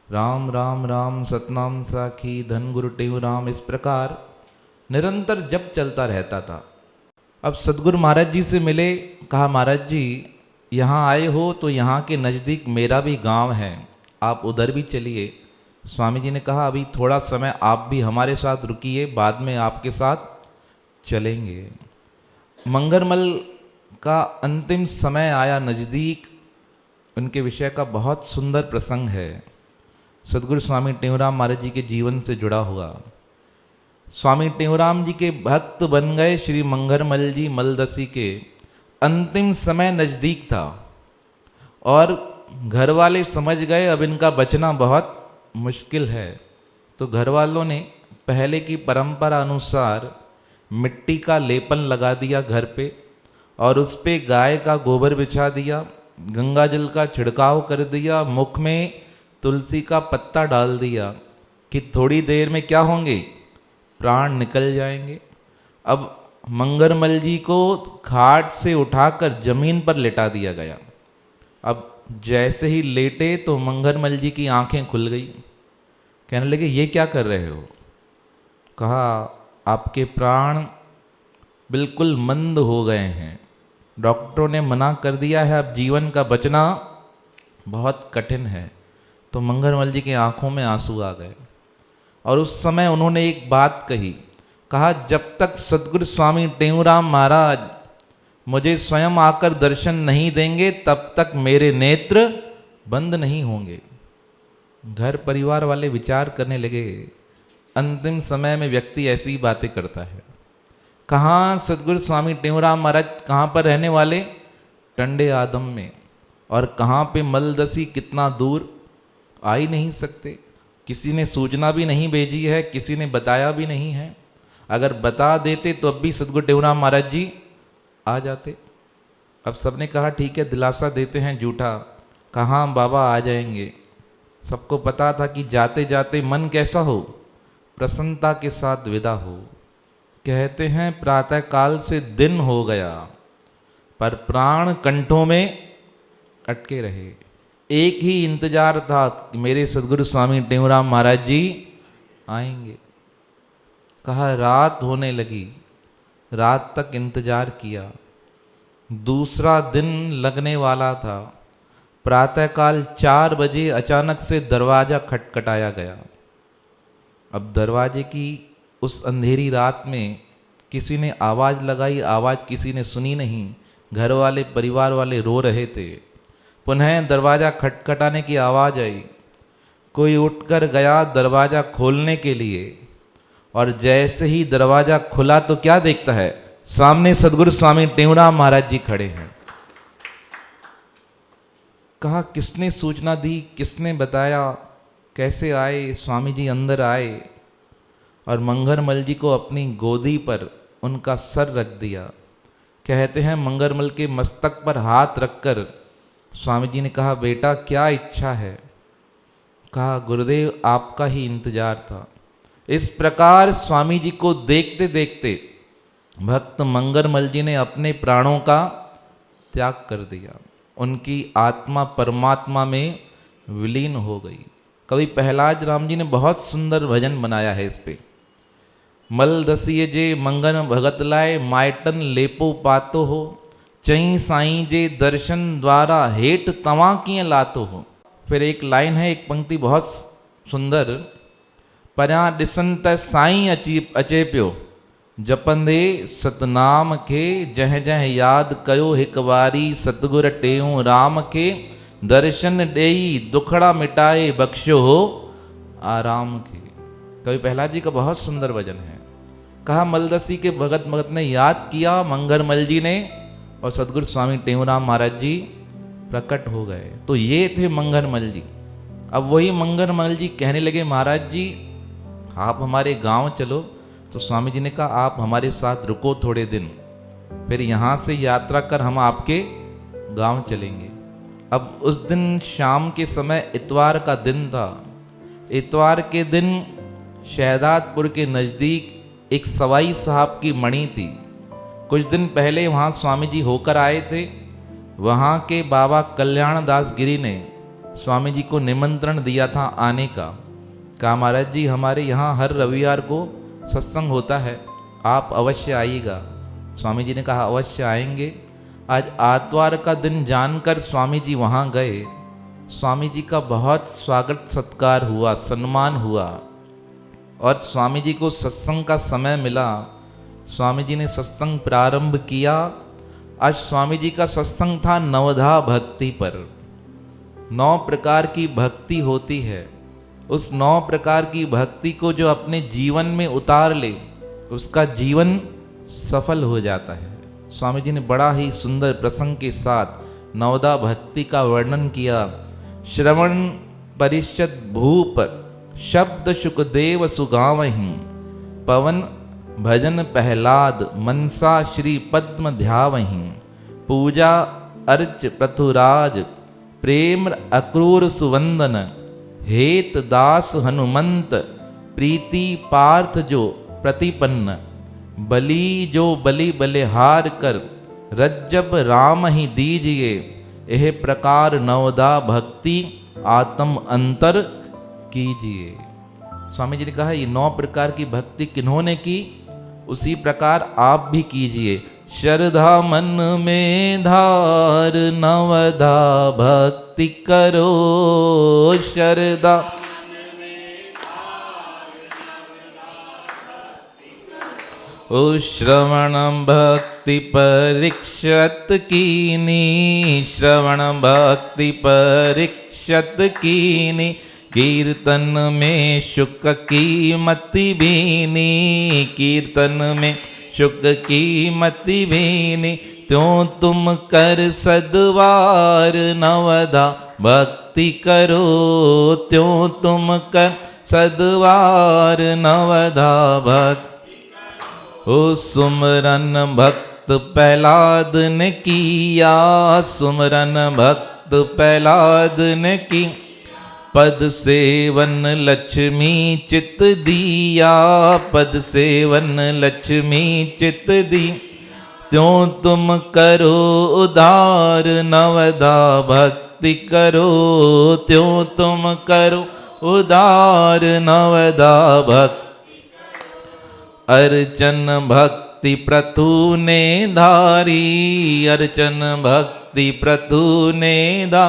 राम राम राम सतनाम साखी धन गुरु टेहू राम, इस प्रकार निरंतर जप चलता रहता था। अब सदगुरु महाराज जी से मिले, कहा महाराज जी यहाँ आए हो तो यहाँ के नज़दीक मेरा भी गांव है, आप उधर भी चलिए। स्वामी जी ने कहा अभी थोड़ा समय आप भी हमारे साथ रुकिए, बाद में आपके साथ चलेंगे। मंगरमल का अंतिम समय आया नज़दीक, उनके विषय का बहुत सुंदर प्रसंग है, सदगुरु स्वामी टेहूराम महाराज जी के जीवन से जुड़ा हुआ। स्वामी टेहूराम जी के भक्त बन गए श्री मंगरमल जी मलदसी के। अंतिम समय नज़दीक था और घर वाले समझ गए अब इनका बचना बहुत मुश्किल है, तो घर वालों ने पहले की परंपरा अनुसार मिट्टी का लेपन लगा दिया घर पे, और उस पे गाय का गोबर बिछा दिया, गंगा जल का छिड़काव कर दिया, मुख में तुलसी का पत्ता डाल दिया कि थोड़ी देर में क्या होंगे, प्राण निकल जाएंगे। अब मंगरमल जी को खाट से उठाकर जमीन पर लेटा दिया गया। अब जैसे ही लेटे तो मंगरमल जी की आंखें खुल गई। कहने लगे ये क्या कर रहे हो? कहा आपके प्राण बिल्कुल मंद हो गए हैं, डॉक्टरों ने मना कर दिया है, अब जीवन का बचना बहुत कठिन है। तो मंगरमल जी की आंखों में आंसू आ गए और उस समय उन्होंने एक बात कही, कहा जब तक सद्गुरु स्वामी टेऊराम महाराज मुझे स्वयं आकर दर्शन नहीं देंगे तब तक मेरे नेत्र बंद नहीं होंगे। घर परिवार वाले विचार करने लगे, अंतिम समय में व्यक्ति ऐसी ही बातें करता है। कहाँ सद्गुरु स्वामी टेऊराम महाराज कहाँ पर रहने वाले? टंडे आदम में। और कहाँ पे मलदसी, कितना दूर, आ ही नहीं सकते। किसी ने सूचना भी नहीं भेजी है, किसी ने बताया भी नहीं है। अगर बता देते तो अब भी सद्गुरु टेऊराम महाराज जी आ जाते। अब सबने कहा ठीक है, दिलासा देते हैं झूठा, कहाँ बाबा आ जाएंगे। सबको पता था कि जाते जाते मन कैसा हो? प्रसन्नता के साथ विदा हो। कहते हैं प्रातः काल से दिन हो गया पर प्राण कंठों में अटके रहे। एक ही इंतजार था कि मेरे सद्गुरु स्वामी टेऊराम महाराज जी आएंगे। कहा रात होने लगी, रात तक इंतजार किया। दूसरा दिन लगने वाला था। प्रातःकाल 4 बजे अचानक से दरवाज़ा खटखटाया गया। अब दरवाजे की उस अंधेरी रात में किसी ने आवाज़ लगाई, आवाज़ किसी ने सुनी नहीं। घर वाले, परिवार वाले रो रहे थे। पुनः दरवाज़ा खटखटाने की आवाज़ आई। कोई उठकर गया दरवाज़ा खोलने के लिए और जैसे ही दरवाज़ा खुला तो क्या देखता है? सामने सद्गुरु स्वामी टेऊराम महाराज जी खड़े हैं। कहा किसने सूचना दी, किसने बताया, कैसे आए? स्वामी जी अंदर आए और मंगरमल जी को अपनी गोदी पर उनका सर रख दिया। कहते हैं मंगरमल के मस्तक पर हाथ रखकर स्वामी जी ने कहा बेटा क्या इच्छा है? कहा गुरुदेव आपका ही इंतजार था। इस प्रकार स्वामी जी को देखते देखते भक्त मंगरमल जी ने अपने प्राणों का त्याग कर दिया। उनकी आत्मा परमात्मा में विलीन हो गई। कवि प्रहलाद राम जी ने बहुत सुंदर भजन बनाया है इस पे। मल दसिए जे मंगन भगत लाए, मायटन लेपो पातो हो, चई साईं जे दर्शन द्वारा हेठ तवा किए लातो हो। फिर एक लाइन है, एक पंक्ति बहुत सुंदर, परियां ॾिसन त साईं अचे पियो, जपंदे सतनाम खे, जह जह याद कयो हिक बारी, सतगुर टेऊं राम के, दर्शन ॾेई दुखड़ा मिटाए बख्शो हो आराम के। कवि प्रहलाद जी का बहुत सुंदर भजन है। कहा मलदसी के भगत भगत ने याद किया मंगरमल जी ने और सतगुरु स्वामी टेऊराम महाराज जी प्रकट हो गए। तो ये थे मंगरमल जी। अब वही मंगरमल जी कहने लगे महाराज जी आप हमारे गांव चलो। तो स्वामी जी ने कहा आप हमारे साथ रुको थोड़े दिन, फिर यहाँ से यात्रा कर हम आपके गांव चलेंगे। अब उस दिन शाम के समय इतवार का दिन था। इतवार के दिन शहदादपुर के नज़दीक एक सवाई साहब की मणि थी। कुछ दिन पहले वहाँ स्वामी जी होकर आए थे। वहाँ के बाबा कल्याण दास गिरी ने स्वामी जी को निमंत्रण दिया था आने का। कहा महाराज जी हमारे यहाँ हर रविवार को सत्संग होता है, आप अवश्य आइएगा। स्वामी जी ने कहा अवश्य आएंगे। आज आतवार का दिन जानकर स्वामी जी वहाँ गए। स्वामी जी का बहुत स्वागत सत्कार हुआ, सम्मान हुआ और स्वामी जी को सत्संग का समय मिला। स्वामी जी ने सत्संग प्रारंभ किया। आज स्वामी जी का सत्संग था नवधा भक्ति पर। 9 प्रकार की भक्ति होती है। उस 9 प्रकार की भक्ति को जो अपने जीवन में उतार ले उसका जीवन सफल हो जाता है। स्वामी जी ने बड़ा ही सुंदर प्रसंग के साथ नवदा भक्ति का वर्णन किया। श्रवण परिषद भूप शब्द सुखदेव सुगावहीं, पवन भजन प्रहलाद मनसा श्री पद्म ध्यावहीं, पूजा अर्च पृथुराज प्रेम अक्रूर सुवंदन, हेत दास हनुमंत प्रीति पार्थ जो प्रतिपन्न, बलि जो बलि बलिहार कर रज्जब राम ही दीजिए, यह प्रकार नवदा भक्ति आत्म अंतर कीजिए। स्वामी जी ने कहा ये 9 प्रकार की भक्ति किन्होंने की, उसी प्रकार आप भी कीजिए। श्रद्धा मन में धार नवधा भक्ति करो श्रद्धा ओ श्रवण भक्ति परीक्षत कीनी श्रवण भक्ति परीक्षत कीनी कीर्तन में शुक की मति बीनी कीर्तन में शुक की मति बीनी त्यों तुम कर सद्वार नवधा भक्ति करो त्यों तुम कर सद्वार नवधा भक्ति ओ सुमरन भक्त प्रहलाद ने किया सुमरन भक्त प्रहलाद ने की पद सेवन लक्ष्मी चित दिया पद सेवन लक्ष्मी चित दी त्यों तुम करो उदार नवधा भक्ति करो त्यों तुम करो उदार नवधा भक्ति अर्चन भक्ति प्रथु ने धारी अर्चन भक्ति प्रथु ने धा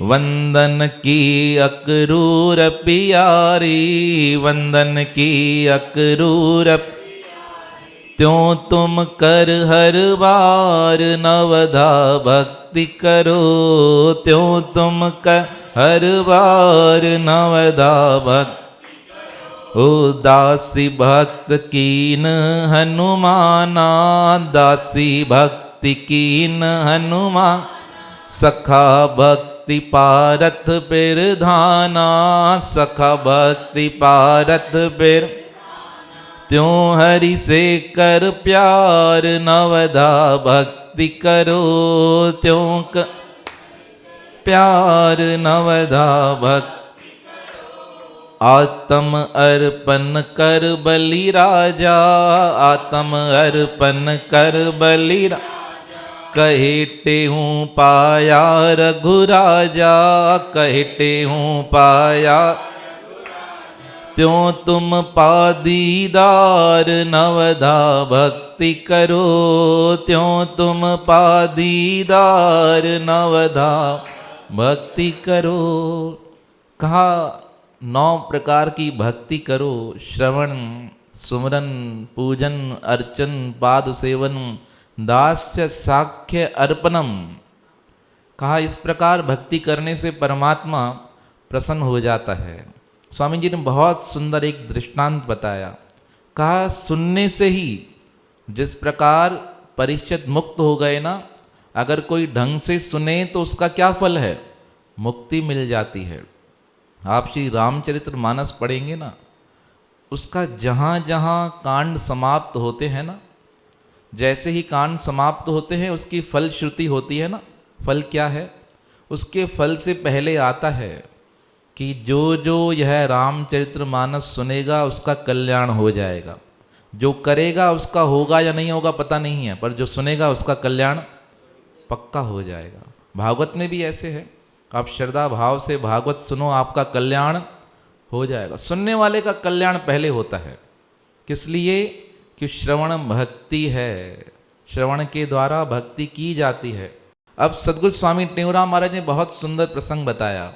वंदन की अक्रूर प्यारी वंदन की अक्रूर त्यों तुम कर हर बार नवधा भक्ति करो त्यों तुम कर हर बार नवधा भक्ति ओ दासी भक्त कीन हनुमाना दासी भक्ति कीन हनुमान सखा भक्ति पारथ बिरधाना सखा भक्ति पारथ बिर त्यों हरि से कर प्यार नवधा भक्ति करो त्यों प्यार नवधा भक्ति आत्म अर्पण कर बलि राजा आत्म अर्पण कर बलि कहते हूँ पाया रघुराजा कहते हूँ पाया त्यों तुम पादीदार नवधा भक्ति करो त्यों तुम पादीदार नवधा भक्ति करो कहा 9 प्रकार की भक्ति करो श्रवण सुमरन पूजन अर्चन पाद सेवन दास्य साख्य अर्पणम कहा इस प्रकार भक्ति करने से परमात्मा प्रसन्न हो जाता है। स्वामी जी ने बहुत सुंदर एक दृष्टांत बताया कहा सुनने से ही जिस प्रकार परिचित मुक्त हो गए ना अगर कोई ढंग से सुने तो उसका क्या फल है मुक्ति मिल जाती है। आप श्री रामचरित्र मानस पढ़ेंगे ना उसका जहाँ जहाँ कांड समाप्त होते हैं ना जैसे ही कांड समाप्त होते हैं उसकी फल श्रुति होती है ना फल क्या है उसके फल से पहले आता है कि जो जो यह रामचरित्र मानस सुनेगा उसका कल्याण हो जाएगा जो करेगा उसका होगा या नहीं होगा पता नहीं है पर जो सुनेगा उसका कल्याण पक्का हो जाएगा। भागवत में भी ऐसे है आप श्रद्धा भाव से भागवत सुनो आपका कल्याण हो जाएगा। सुनने वाले का कल्याण पहले होता है किस लिए कि श्रवण भक्ति है श्रवण के द्वारा भक्ति की जाती है। अब सद्गुरु स्वामी टेऊराम महाराज ने बहुत सुंदर प्रसंग बताया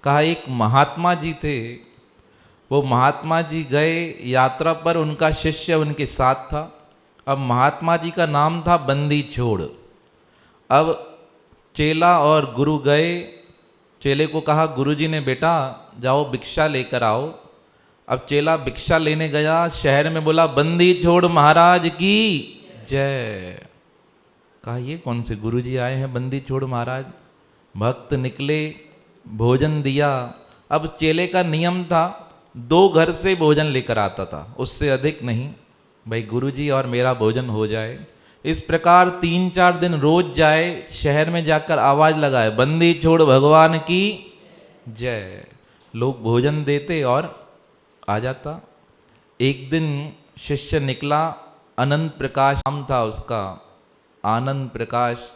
कहा एक महात्मा जी थे वो महात्मा जी गए यात्रा पर उनका शिष्य उनके साथ था। अब महात्मा जी का नाम था बंदी छोड़। अब चेला और गुरु गए चेले को कहा गुरुजी ने बेटा जाओ भिक्षा लेकर आओ। अब चेला भिक्षा लेने गया शहर में बोला बंदी छोड़ महाराज की जय। कहा ये कौन से गुरुजी आए हैं बंदी छोड़ महाराज। भक्त निकले भोजन दिया। अब चेले का नियम था 2 घर से भोजन लेकर आता था उससे अधिक नहीं भाई गुरुजी और मेरा भोजन हो जाए। इस प्रकार 3-4 दिन रोज जाए शहर में जाकर आवाज लगाए बंदी छोड़ भगवान की जय। लोग भोजन देते और आ जाता। एक दिन शिष्य निकला अनंत प्रकाश नाम था उसका आनंद प्रकाश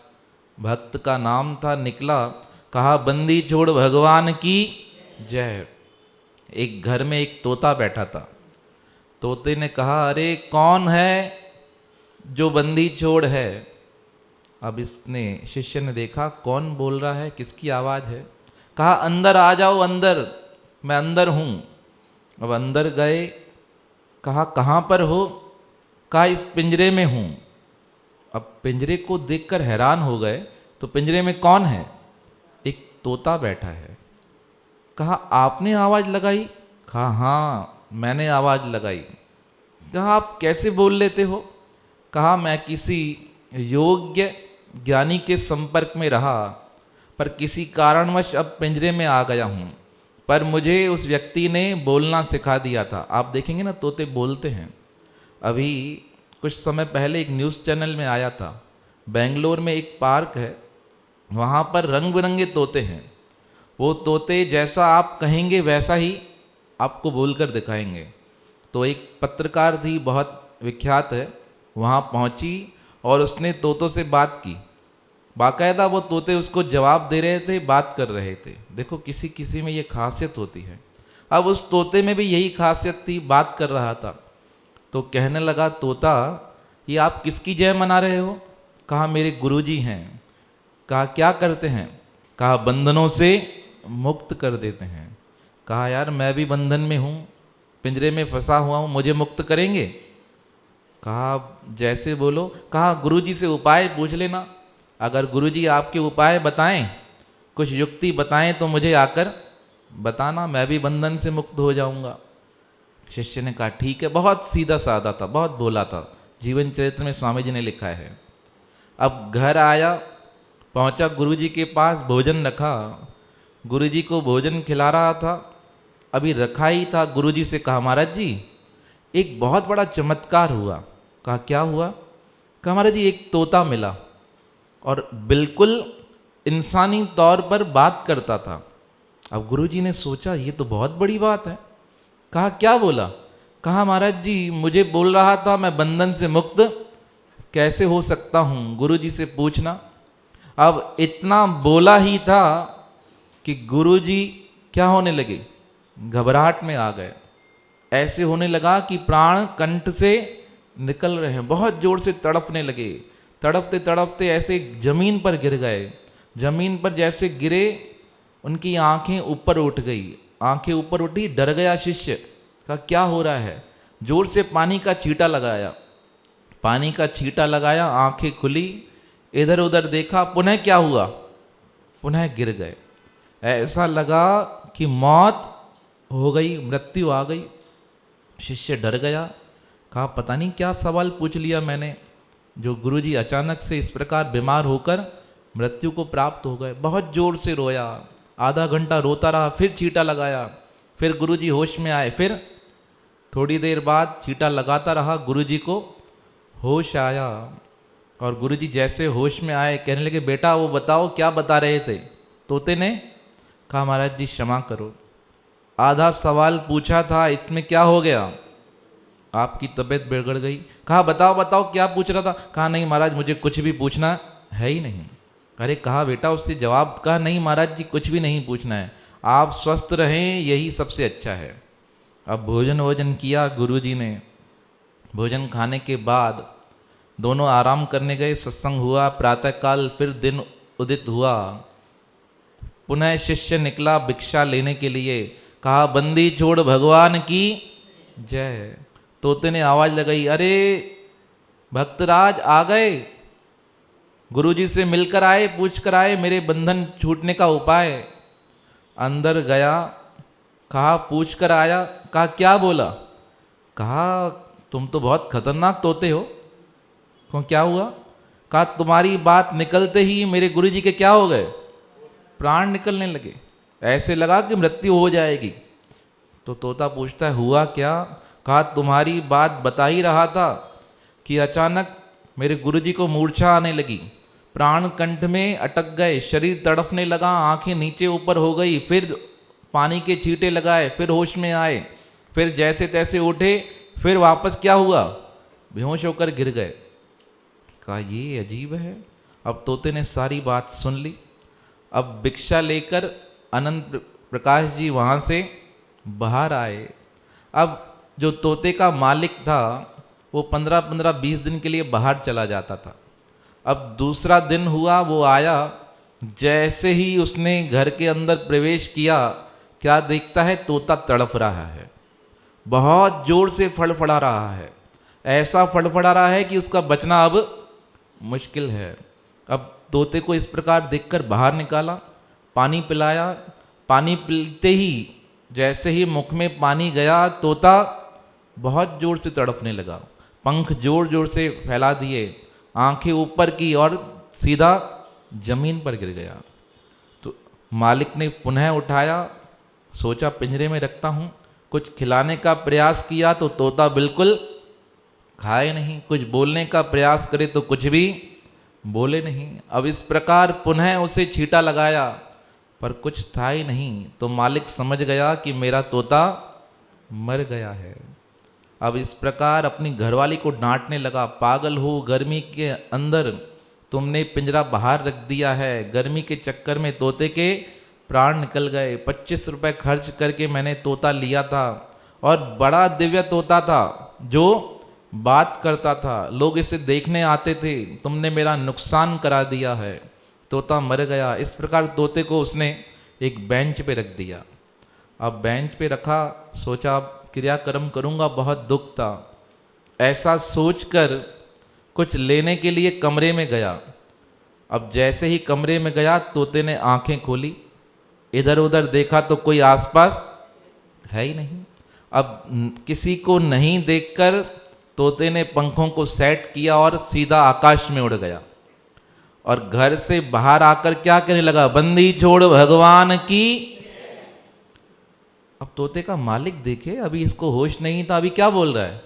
भक्त का नाम था। निकला कहा बंदी छोड़ भगवान की जय। एक घर में एक तोता बैठा था। तोते ने कहा अरे कौन है जो बंदी छोड़ है। अब इसने शिष्य ने देखा कौन बोल रहा है, किसकी आवाज़ है। कहा अंदर आ जाओ, अंदर, मैं अंदर हूँ। अब अंदर गए, कहा कहाँ पर हो। कहा इस पिंजरे में हूँ। अब पिंजरे को देखकर हैरान हो गए, तो पिंजरे में कौन है? एक तोता बैठा है। कहा आपने आवाज़ लगाई? कहा हाँ मैंने आवाज़ लगाई। कहा आप कैसे बोल लेते हो? कहा मैं किसी योग्य ज्ञानी के संपर्क में रहा, पर किसी कारणवश अब पिंजरे में आ गया हूँ, पर मुझे उस व्यक्ति ने बोलना सिखा दिया था। आप देखेंगे ना तोते बोलते हैं। अभी कुछ समय पहले एक न्यूज़ चैनल में आया था, बेंगलोर में एक पार्क है, वहाँ पर रंग बिरंगे तोते हैं। वो तोते जैसा आप कहेंगे वैसा ही आपको बोलकर दिखाएंगे। तो एक पत्रकार थी, बहुत विख्यात है, वहाँ पहुँची और उसने तोतों से बात की। बाकायदा वो तोते उसको जवाब दे रहे थे, बात कर रहे थे। देखो किसी किसी में ये खासियत होती है। अब उस तोते में भी यही खासियत थी, बात कर रहा था। तो कहने लगा तोता, ये आप किसकी जय मना रहे हो? कहा मेरे गुरुजी हैं। कहा क्या करते हैं? कहा बंधनों से मुक्त कर देते हैं। कहा यार मैं भी बंधन में हूँ, पिंजरे में फंसा हुआ हूँ, मुझे मुक्त करेंगे? कहा जैसे बोलो। कहा गुरुजी से उपाय पूछ लेना, अगर गुरुजी आपके उपाय बताएं, कुछ युक्ति बताएं तो मुझे आकर बताना, मैं भी बंधन से मुक्त हो जाऊंगा। शिष्य ने कहा ठीक है। बहुत सीधा साधा था, बहुत भोला था। जीवन चरित्र में स्वामी जी ने लिखा है। अब घर आया, पहुंचा गुरुजी के पास, भोजन रखा, गुरुजी को भोजन खिला रहा था। अभी रखा ही था, गुरुजी से कहा महाराज जी एक बहुत बड़ा चमत्कार हुआ। कहा क्या हुआ? कहा महाराज जी एक तोता मिला और बिल्कुल इंसानी तौर पर बात करता था। अब गुरुजी ने सोचा ये तो बहुत बड़ी बात है। कहा क्या बोला? कहा महाराज जी मुझे बोल रहा था मैं बंधन से मुक्त कैसे हो सकता हूँ, गुरुजी से पूछना। अब इतना बोला ही था कि गुरुजी क्या होने लगे, घबराहट में आ गए। ऐसे होने लगा कि प्राण कंठ से निकल रहे हैं, बहुत जोर से तड़पने लगे। तड़पते तड़पते ऐसे जमीन पर गिर गए। जमीन पर जैसे गिरे उनकी आंखें ऊपर उठ गई। आंखें ऊपर उठी, डर गया शिष्य। कहा क्या हो रहा है? जोर से पानी का छींटा लगाया। पानी का छींटा लगाया, आंखें खुली, इधर उधर देखा, पुनः क्या हुआ? पुनः गिर गए। ऐसा लगा कि मौत हो गई, मृत्यु आ गई। शिष्य डर गया। कहा पता नहीं क्या सवाल पूछ लिया मैंने, जो गुरुजी अचानक से इस प्रकार बीमार होकर मृत्यु को प्राप्त हो गए। बहुत जोर से रोया, आधा घंटा रोता रहा, फिर छींटा लगाया, फिर गुरुजी होश में आए। फिर थोड़ी देर बाद छींटा लगाता रहा, गुरुजी को होश आया। और गुरुजी जैसे होश में आए कहने लगे बेटा वो बताओ क्या बता रहे थे? तोते ने कहा महाराज जी क्षमा करो, आधा सवाल पूछा था, इसमें क्या हो गया? आपकी तबीयत बिगड़ गई। कहा बताओ बताओ क्या पूछ रहा था? कहा नहीं महाराज मुझे कुछ भी पूछना है ही नहीं। अरे कहा बेटा उससे जवाब। कहा नहीं महाराज जी कुछ भी नहीं पूछना है, आप स्वस्थ रहें यही सबसे अच्छा है। अब भोजन किया गुरुजी ने। भोजन खाने के बाद दोनों आराम करने गए, सत्संग हुआ। प्रातःकाल फिर दिन उदित हुआ। पुनः शिष्य निकला भिक्षा लेने के लिए। कहा बंदी छोड़ भगवान की जय। तोते ने आवाज लगाई अरे भक्तराज आ गए, गुरुजी से मिलकर आए, पूछ कर आए मेरे बंधन छूटने का उपाय। अंदर गया, कहा पूछ कर आया। कहा क्या बोला? कहा तुम तो बहुत खतरनाक तोते हो। क्यों क्या हुआ? कहा तुम्हारी बात निकलते ही मेरे गुरुजी के क्या हो गए? प्राण निकलने लगे, ऐसे लगा कि मृत्यु हो जाएगी। तो तोता पूछता है हुआ क्या? कहा तुम्हारी बात बता ही रहा था कि अचानक मेरे गुरुजी को मूर्छा आने लगी, प्राण कंठ में अटक गए, शरीर तड़पने लगा, आंखें नीचे ऊपर हो गई, फिर पानी के छींटे लगाए, फिर होश में आए, फिर जैसे तैसे उठे, फिर वापस क्या हुआ? बेहोश होकर गिर गए। कहा ये अजीब है। अब तोते ने सारी बात सुन ली। अब भिक्षा लेकर अनंत प्रकाश जी वहाँ से बाहर आए। अब जो तोते का मालिक था वो 15-15, 20 दिन के लिए बाहर चला जाता था। अब दूसरा दिन हुआ, वो आया, जैसे ही उसने घर के अंदर प्रवेश किया, क्या देखता है, तोता तड़फ रहा है, बहुत जोर से फड़फड़ा रहा है, ऐसा फड़फड़ा रहा है कि उसका बचना अब मुश्किल है। अब तोते को इस प्रकार देखकर बाहर निकाला, पानी पिलाया। पानी पीते ही जैसे ही मुख में पानी गया, तोता बहुत जोर से तड़पने लगा, पंख जोर जोर से फैला दिए, आंखें ऊपर की और सीधा जमीन पर गिर गया। तो मालिक ने पुनः उठाया, सोचा पिंजरे में रखता हूँ, कुछ खिलाने का प्रयास किया तो तोता बिल्कुल खाए नहीं, कुछ बोलने का प्रयास करे तो कुछ भी बोले नहीं। अब इस प्रकार पुनः उसे छींटा लगाया, पर कुछ था ही नहीं। तो मालिक समझ गया कि मेरा तोता मर गया है। अब इस प्रकार अपनी घरवाली को डांटने लगा, पागल हो, गर्मी के अंदर तुमने पिंजरा बाहर रख दिया है, गर्मी के चक्कर में तोते के प्राण निकल गए। 25 रुपए खर्च करके मैंने तोता लिया था, और बड़ा दिव्य तोता था जो बात करता था, लोग इसे देखने आते थे, तुमने मेरा नुकसान करा दिया है, तोता मर गया। इस प्रकार तोते को उसने एक बेंच पे रख दिया। अब बेंच पे रखा, सोचा अब क्रियाक्रम करूंगा, बहुत दुख था। ऐसा सोचकर कुछ लेने के लिए कमरे में गया। अब जैसे ही कमरे में गया, तोते ने आंखें खोली, इधर उधर देखा तो कोई आसपास है ही नहीं। अब किसी को नहीं देखकर तोते ने पंखों को सेट किया और सीधा आकाश में उड़ गया, और घर से बाहर आकर क्या कहने लगा, बंदी छोड़ भगवान की। अब तोते का मालिक देखे, अभी इसको होश नहीं था, अभी क्या बोल रहा है,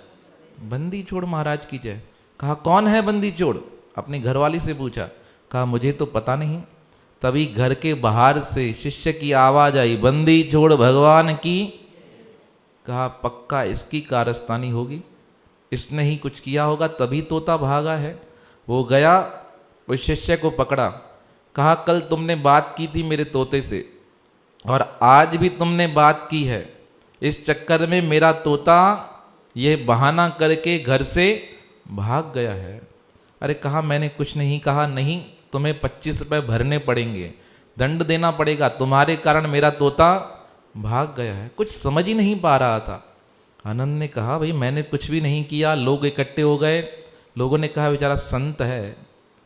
बंदी छोड़ महाराज की जय। कहा कौन है बंदी छोड़, अपनी घरवाली से पूछा। कहा मुझे तो पता नहीं। तभी घर के बाहर से शिष्य की आवाज आई, बंदी छोड़ भगवान की। कहा पक्का इसकी कारस्तानी होगी, इसने ही कुछ किया होगा, तभी तोता भागा है। वो गया, उस शिष्य को पकड़ा, कहा कल तुमने बात की थी मेरे तोते से, और आज भी तुमने बात की है, इस चक्कर में मेरा तोता ये बहाना करके घर से भाग गया है। अरे कहा मैंने कुछ नहीं कहा। नहीं, तुम्हें 25 रुपये भरने पड़ेंगे, दंड देना पड़ेगा, तुम्हारे कारण मेरा तोता भाग गया है। कुछ समझ ही नहीं पा रहा था। आनंद ने कहा भाई मैंने कुछ भी नहीं किया। लोग इकट्ठे हो गए, लोगों ने कहा बेचारा संत है,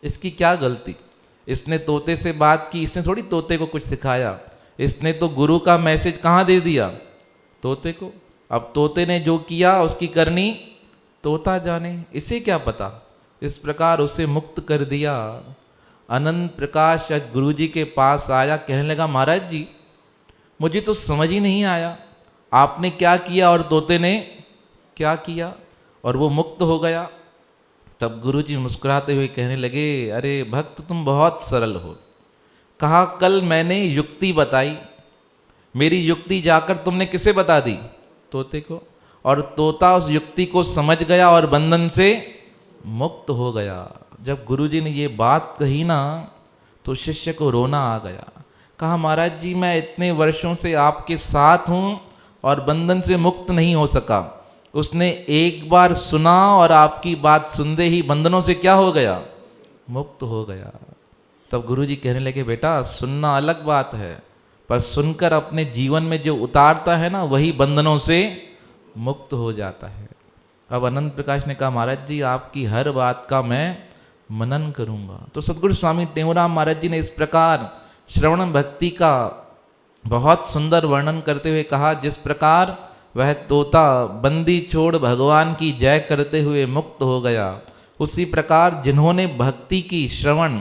इसकी क्या गलती, इसने तोते से बात की, इसने थोड़ी तोते को कुछ सिखाया, इसने तो गुरु का मैसेज कहाँ दे दिया, तोते को। अब तोते ने जो किया उसकी करनी तोता जाने, इसे क्या पता। इस प्रकार उसे मुक्त कर दिया। अनंत प्रकाश गुरु जी के पास आया, कहने लगा महाराज जी मुझे तो समझ ही नहीं आया, आपने क्या किया और तोते ने क्या किया, और वो मुक्त हो गया। तब गुरुजी मुस्कुराते हुए कहने लगे, अरे भक्त तुम बहुत सरल हो। कहा कल मैंने युक्ति बताई, मेरी युक्ति जाकर तुमने किसे बता दी, तोते को, और तोता उस युक्ति को समझ गया और बंधन से मुक्त हो गया। जब गुरुजी ने ये बात कही ना, तो शिष्य को रोना आ गया। कहा महाराज जी मैं इतने वर्षों से आपके साथ हूँ और बंधन से मुक्त नहीं हो सका। उसने एक बार सुना और आपकी बात सुनते ही बंधनों से क्या हो गया, मुक्त हो गया। तब गुरुजी कहने लगे बेटा सुनना अलग बात है, पर सुनकर अपने जीवन में जो उतारता है ना, वही बंधनों से मुक्त हो जाता है। अब अनंत प्रकाश ने कहा महाराज जी आपकी हर बात का मैं मनन करूंगा। तो सदगुरु स्वामी टेऊराम महाराज जी ने इस प्रकार श्रवण भक्ति का बहुत सुंदर वर्णन करते हुए कहा, जिस प्रकार वह तोता बंदी छोड़ भगवान की जय करते हुए मुक्त हो गया, उसी प्रकार जिन्होंने भक्ति की श्रवण,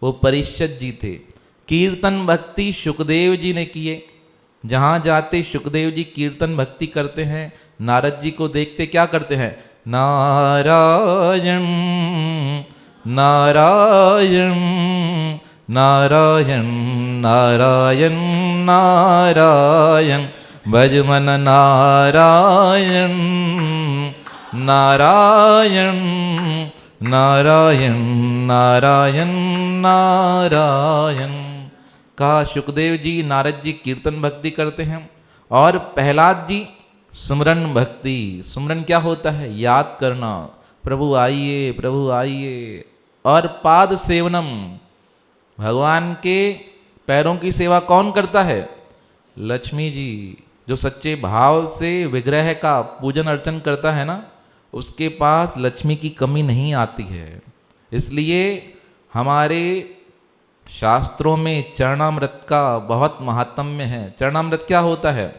वो परीक्षित जी थे। कीर्तन भक्ति सुखदेव जी ने किए, जहाँ जाते सुखदेव जी कीर्तन भक्ति करते हैं, नारद जी को देखते क्या करते हैं, नारायण नारायण नारायण नारायण नारायण भज मन नारायण नारायण नारायण नारायण नारायण। कहा सुखदेव जी नारद जी कीर्तन भक्ति करते हैं, और प्रहलाद जी सुमरन भक्ति। सुमरन क्या होता है? याद करना, प्रभु आइए, प्रभु आइए। और पाद सेवनम, भगवान के पैरों की सेवा कौन करता है? लक्ष्मी जी। जो सच्चे भाव से विग्रह का पूजन अर्चन करता है ना, उसके पास लक्ष्मी की कमी नहीं आती है। इसलिए हमारे शास्त्रों में चरणामृत का बहुत महात्म्य है। चरणामृत क्या होता है?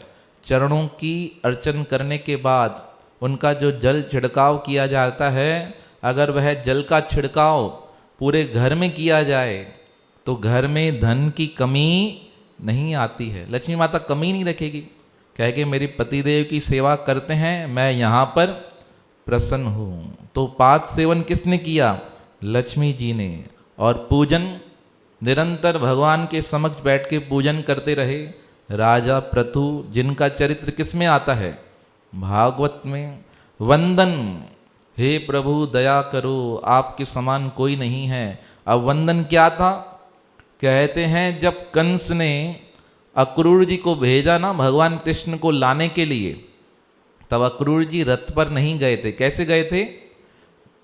चरणों की अर्चन करने के बाद उनका जो जल छिड़काव किया जाता है, अगर वह जल का छिड़काव पूरे घर में किया जाए तो घर में धन की कमी नहीं आती है। लक्ष्मी माता कमी नहीं रखेगी, कह के मेरे पतिदेव की सेवा करते हैं, मैं यहाँ पर प्रसन्न हूँ। तो पाद सेवन किसने किया? लक्ष्मी जी ने। और पूजन निरंतर भगवान के समक्ष बैठ के पूजन करते रहे। राजा पृथु, जिनका चरित्र किस में आता है? भागवत में। वंदन, हे प्रभु दया करो, आपके समान कोई नहीं है। अब वंदन क्या था? कहते हैं जब कंस ने अक्रूर जी को भेजा ना भगवान कृष्ण को लाने के लिए, तब अक्रूर जी रथ पर नहीं गए थे। कैसे गए थे?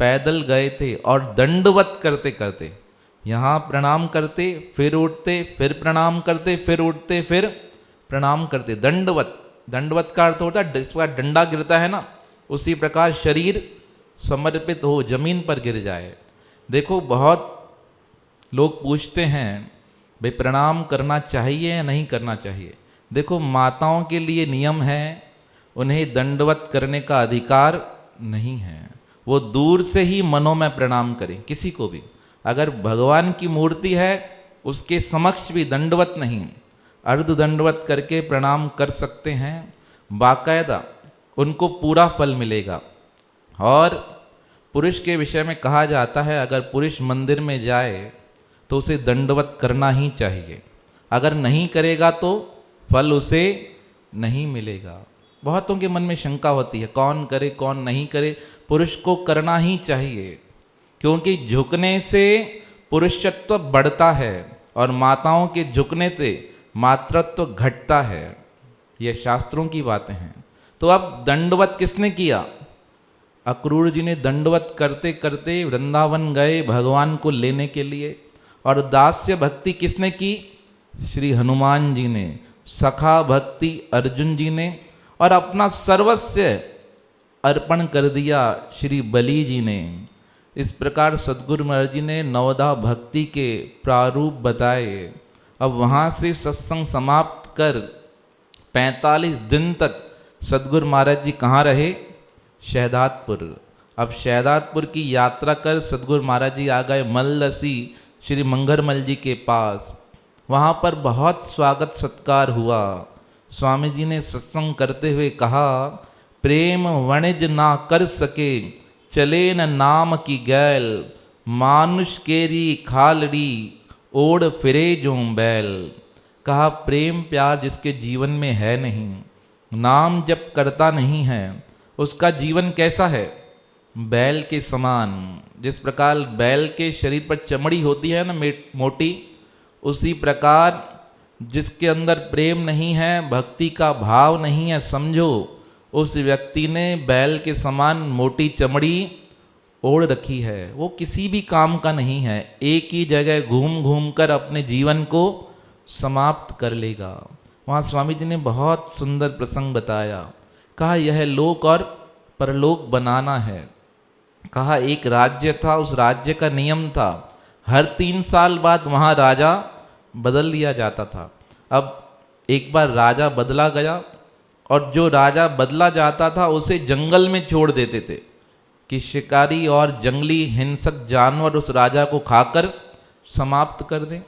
पैदल गए थे। और दंडवत करते करते, यहाँ प्रणाम करते, फिर उठते, फिर प्रणाम करते, फिर उठते, फिर प्रणाम करते। दंडवत। दंडवत का अर्थ होता है जिसका डंडा गिरता है ना, उसी प्रकार शरीर समर्पित हो, जमीन पर गिर जाए। देखो बहुत लोग पूछते हैं भाई प्रणाम करना चाहिए या नहीं करना चाहिए। देखो माताओं के लिए नियम है, उन्हें दंडवत करने का अधिकार नहीं है। वो दूर से ही मनों में प्रणाम करें किसी को भी। अगर भगवान की मूर्ति है उसके समक्ष भी दंडवत नहीं, अर्ध दंडवत करके प्रणाम कर सकते हैं। बाकायदा उनको पूरा फल मिलेगा। और पुरुष के विषय में कहा जाता है अगर पुरुष मंदिर में जाए तो उसे दंडवत करना ही चाहिए। अगर नहीं करेगा तो फल उसे नहीं मिलेगा। बहुतों के मन में शंका होती है कौन करे कौन नहीं करे। पुरुष को करना ही चाहिए, क्योंकि झुकने से पुरुषत्व बढ़ता है और माताओं के झुकने से मातृत्व घटता है। ये शास्त्रों की बातें हैं। तो अब दंडवत किसने किया? अक्रूर जी ने दंडवत करते करते वृंदावन गए भगवान को लेने के लिए। और दास्य भक्ति किसने की? श्री हनुमान जी ने। सखा भक्ति अर्जुन जी ने। और अपना सर्वस्व अर्पण कर दिया श्री बलि जी ने। इस प्रकार सद्गुरु महाराज जी ने नवदा भक्ति के प्रारूप बताए। अब वहाँ से सत्संग समाप्त कर 45 दिन तक सद्गुरु महाराज जी कहाँ रहे? शहदादपुर। अब शहदादपुर की यात्रा कर सद्गुरु महाराज जी आ गए मल्लसी श्री मंगरमल जी के पास। वहाँ पर बहुत स्वागत सत्कार हुआ। स्वामी जी ने सत्संग करते हुए कहा, प्रेम वणिज ना कर सके, चले न नाम की गैल, मानुष केरी खालड़ी, ओढ़ फिरे जो बैल। कहा प्रेम प्यार जिसके जीवन में है नहीं, नाम जप करता नहीं है, उसका जीवन कैसा है? बैल के समान। जिस प्रकार बैल के शरीर पर चमड़ी होती है ना मोटी, उसी प्रकार जिसके अंदर प्रेम नहीं है, भक्ति का भाव नहीं है, समझो उस व्यक्ति ने बैल के समान मोटी चमड़ी ओढ़ रखी है। वो किसी भी काम का नहीं है, एक ही जगह घूम घूम कर अपने जीवन को समाप्त कर लेगा। वहाँ स्वामी जी ने बहुत सुंदर प्रसंग बताया। कहा यह लोक और परलोक बनाना है। कहा एक राज्य था, उस राज्य का नियम था हर 3 साल बाद वहाँ राजा बदल दिया जाता था। अब एक बार राजा बदला गया और जो राजा बदला जाता था उसे जंगल में छोड़ देते थे कि शिकारी और जंगली हिंसक जानवर उस राजा को खाकर समाप्त कर दें।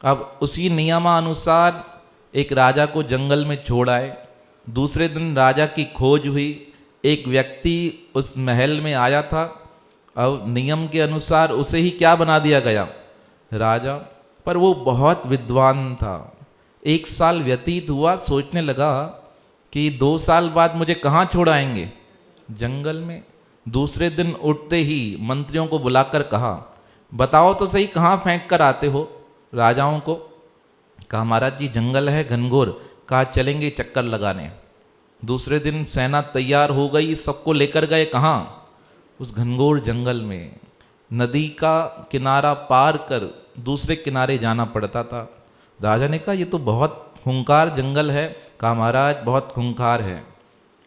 अब उसी नियमानुसार एक राजा को जंगल में छोड़ आए। दूसरे दिन राजा की खोज हुई, एक व्यक्ति उस महल में आया था। अब नियम के अनुसार उसे ही क्या बना दिया गया? राजा। पर वो बहुत विद्वान था। 1 साल व्यतीत हुआ, सोचने लगा कि 2 साल बाद मुझे कहाँ छोड़ाएंगे? जंगल में। दूसरे दिन उठते ही मंत्रियों को बुलाकर कहा, बताओ तो सही कहाँ फेंक कर आते हो राजाओं को? कहा महाराज जी जंगल है घनघोर। कहा चलेंगे चक्कर लगाने। दूसरे दिन सेना तैयार हो गई, सबको लेकर गए कहाँ? उस घनघोर जंगल में। नदी का किनारा पार कर दूसरे किनारे जाना पड़ता था। राजा ने कहा ये तो बहुत खूंखार जंगल है। कहा महाराज बहुत खूंखार है,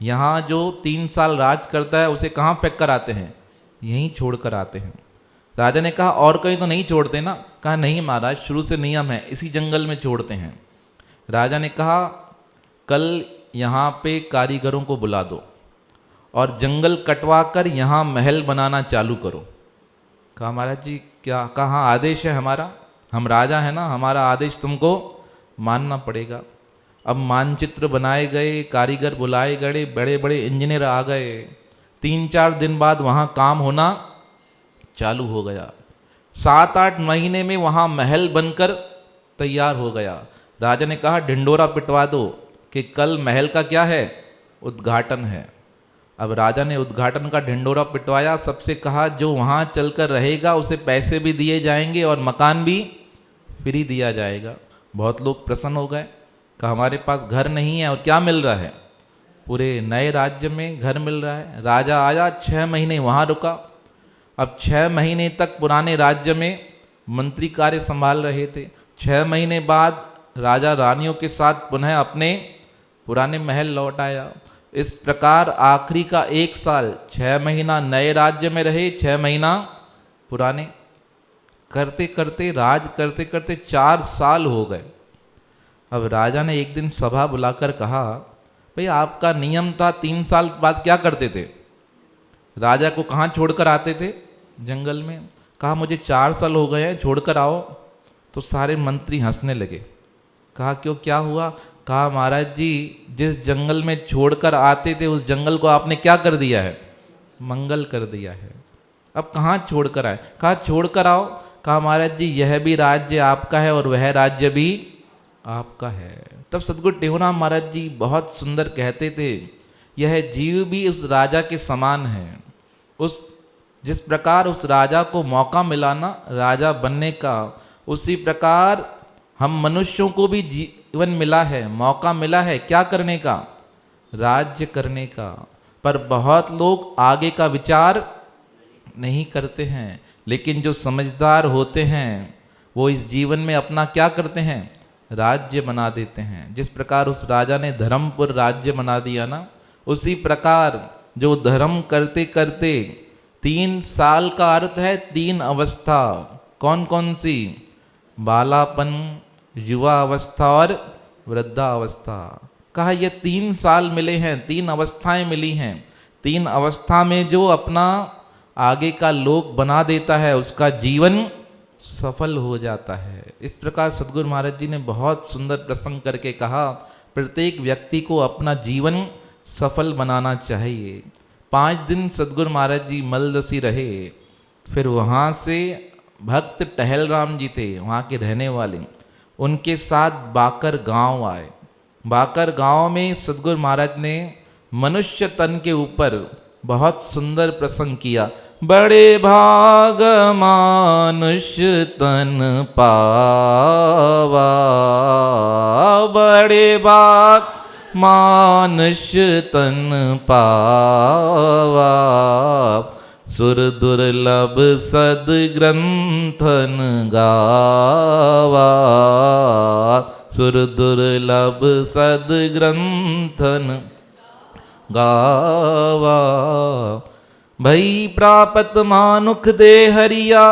यहाँ जो 3 साल राज करता है उसे कहाँ फेंक कर आते हैं? यहीं छोड़ कर आते हैं। राजा ने कहा और कहीं तो नहीं छोड़ते ना? कहा नहीं महाराज, शुरू से नियम है, इसी जंगल में छोड़ते हैं। राजा ने कहा कल यहाँ पे कारीगरों को बुला दो और जंगल कटवा कर यहाँ महल बनाना चालू करो। कहा महाराज जी क्या? कहाँ आदेश है हमारा, हम राजा है ना, हमारा आदेश तुमको मानना पड़ेगा। अब मानचित्र बनाए गए, कारीगर बुलाए गए, बड़े बड़े इंजीनियर आ गए। 3-4 दिन बाद वहाँ काम होना चालू हो गया। 7-8 महीने में वहाँ महल बनकर तैयार हो गया। राजा ने कहा ढिंडोरा पिटवा दो कि कल महल का क्या है? उद्घाटन है। अब राजा ने उद्घाटन का ढिंडोरा पिटवाया, सबसे कहा जो वहाँ चलकर रहेगा उसे पैसे भी दिए जाएंगे और मकान भी फ्री दिया जाएगा। बहुत लोग प्रसन्न हो गए। कहा हमारे पास घर नहीं है और क्या मिल रहा है? पूरे नए राज्य में घर मिल रहा है। राजा आया, 6 महीने वहाँ रुका। अब 6 महीने तक पुराने राज्य में मंत्री कार्य संभाल रहे थे। 6 महीने बाद राजा रानियों के साथ पुनः अपने पुराने महल लौट आया। इस प्रकार आखिरी का 1 साल, 6 महीना नए राज्य में रहे, 6 महीना पुराने। करते करते राज करते करते 4 साल हो गए। अब राजा ने एक दिन सभा बुलाकर कहा भाई आपका नियम था 3 साल बाद क्या करते थे? राजा को कहाँ छोड़कर आते थे? जंगल में। कहा मुझे 4 साल हो गए हैं, छोड़कर आओ। तो सारे मंत्री हंसने लगे। कहा क्यों, क्या हुआ? कहा महाराज जी जिस जंगल में छोड़कर आते थे उस जंगल को आपने क्या कर दिया है? मंगल कर दिया है। अब कहाँ छोड़कर आए? कहा छोड़कर आओ। कहा महाराज जी यह भी राज्य आपका है और वह राज्य भी आपका है। तब सदगुरु टेहूराम महाराज जी बहुत सुंदर कहते थे यह जीव भी उस राजा के समान है। उस जिस प्रकार उस राजा को मौका मिला ना राजा बनने का, उसी प्रकार हम मनुष्यों को भी जीवन मिला है, मौका मिला है क्या करने का? राज्य करने का। पर बहुत लोग आगे का विचार नहीं करते हैं। लेकिन जो समझदार होते हैं वो इस जीवन में अपना क्या करते हैं? राज्य बना देते हैं। जिस प्रकार उस राजा ने धर्मपुर राज्य बना दिया ना, उसी प्रकार जो धर्म करते करते 3 साल का अर्थ है 3 अवस्था। कौन कौन सी? बालापन, युवा अवस्था और वृद्धा अवस्था। कहा ये 3 साल मिले हैं, 3 अवस्थाएं मिली हैं। 3 अवस्था में जो अपना आगे का लोक बना देता है उसका जीवन सफल हो जाता है। इस प्रकार सदगुरु महाराज जी ने बहुत सुंदर प्रसंग करके कहा प्रत्येक व्यक्ति को अपना जीवन सफल बनाना चाहिए। 5 दिन सदगुरु महाराज जी मलदसी रहे। फिर वहाँ से भक्त टहलराम जी थे वहाँ के रहने वाले, उनके साथ बाकर गांव आए। बाकर गांव में सदगुरु महाराज ने मनुष्य तन के ऊपर बहुत सुंदर प्रसंग किया। बड़े भाग मनुष्य तन पावा, बड़े भाग मनुष्य तन पावा, सुर दुर्लभ सद ग्रंथन गावा, सुर दुर्लभ सद ग्रंथन गावा। भई प्रापत मानुख दे हरिया,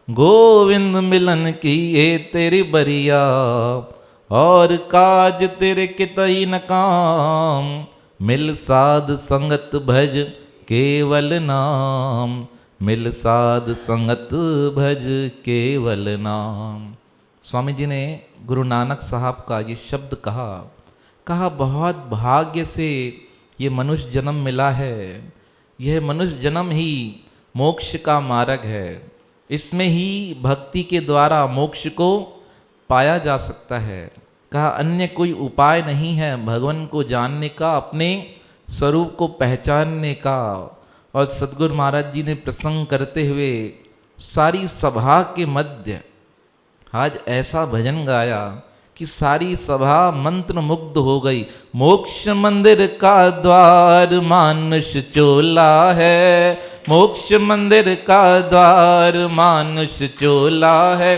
गोविंद मिलन की ये तेरी बरिया, और काज तेरे कितई न काम, मिल साध संगत भज केवल नाम, मिल साध संगत भज केवल नाम। स्वामी जी ने गुरु नानक साहब का ये शब्द कहा बहुत भाग्य से ये मनुष्य जन्म मिला है। यह मनुष्य जन्म ही मोक्ष का मार्ग है। इसमें ही भक्ति के द्वारा मोक्ष को पाया जा सकता है। कहा अन्य कोई उपाय नहीं है भगवान को जानने का, अपने स्वरूप को पहचानने का। और सदगुरु महाराज जी ने प्रसंग करते हुए सारी सभा के मध्य आज ऐसा भजन गाया कि सारी सभा मंत्र मुग्ध हो गई। मोक्ष मंदिर का द्वार मानुष चोला है, मोक्ष मंदिर का द्वार मानुष चोला है,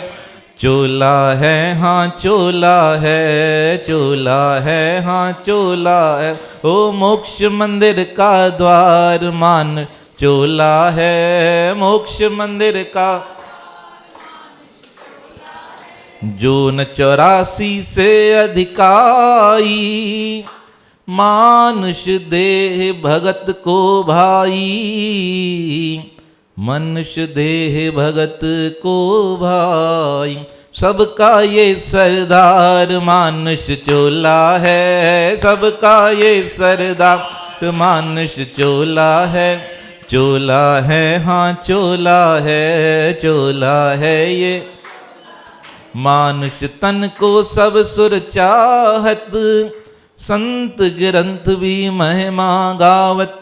चोला है हाँ चोला है, चोला है हाँ चोला है। ओ मोक्ष मंदिर का द्वार मान चोला है, मोक्ष मंदिर का जो न 84 से अधिकाई, मानुष देह भगत को भाई, मनुष्य देह भगत को भाई। सबका ये सरदार मानुष चोला है, सबका ये सरदार मानुष चोला है, चोला है हाँ चोला है, चोला है ये। मानुष तन को सब सुर चाहत, संत ग्रंथ भी महिमा गावत,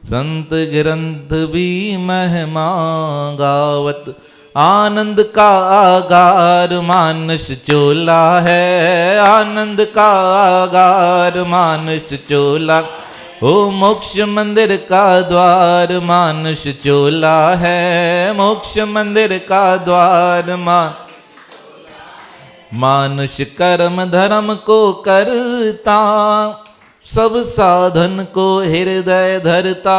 संत ग्रंथ भी महिमा गावत। आनंद का आगार मानुष चोला है, आनंद का आगार मानुष चोला। ओ मोक्ष मंदिर का द्वार मानुष चोला है, मोक्ष मंदिर का द्वार मानुष कर्म धर्म को करता, सब साधन को हृदय धरता,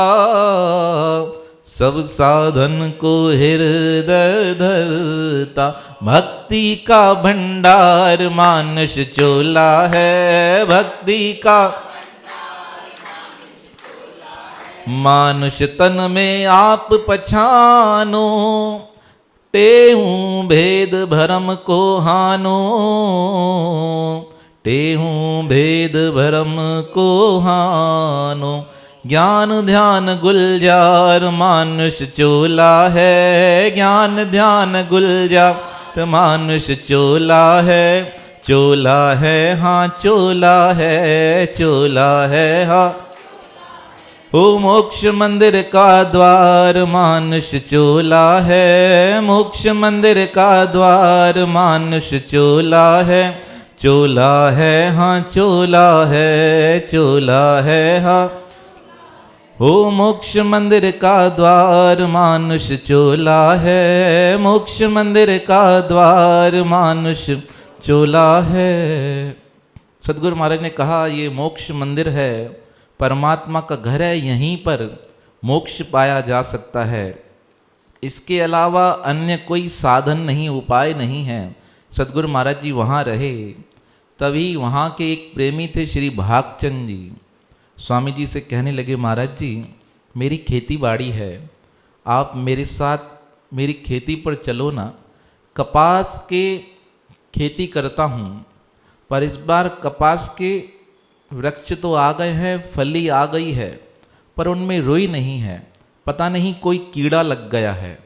सब साधन को हृदय धरता। भक्ति का भंडार मानुष चोला है, भक्ति का मानुष तन में आप पछानो, टेहूं भेद भरम को हानो, टेहूं भेद भरम को हानो। ज्ञान ध्यान गुलजार मानुष चोला है, ज्ञान ध्यान गुलजार मानुष चोला है, चोला है हाँ चोला है, चोला है हाँ। ओ मोक्ष मंदिर का द्वार मानुष चोला है, मोक्ष मंदिर का द्वार मानुष चोला है, चोला है हाँ चोला है, चोला है हाँ। ओ मोक्ष मंदिर का द्वार मानुष चोला है, मोक्ष मंदिर का द्वार मानुष चोला है। सदगुरु महाराज ने कहा ये मोक्ष मंदिर है, परमात्मा का घर है, यहीं पर मोक्ष पाया जा सकता है, इसके अलावा अन्य कोई साधन नहीं, उपाय नहीं है। सदगुरु महाराज जी वहाँ रहे, तभी वहाँ के एक प्रेमी थे श्री भागचंद जी, स्वामी जी से कहने लगे महाराज जी मेरी खेती बाड़ी है, आप मेरे साथ मेरी खेती पर चलो ना। कपास के खेती करता हूँ, पर इस बार कपास के वृक्ष तो आ गए हैं, फली आ गई है, पर उनमें रुई नहीं है, पता नहीं कोई कीड़ा लग गया है।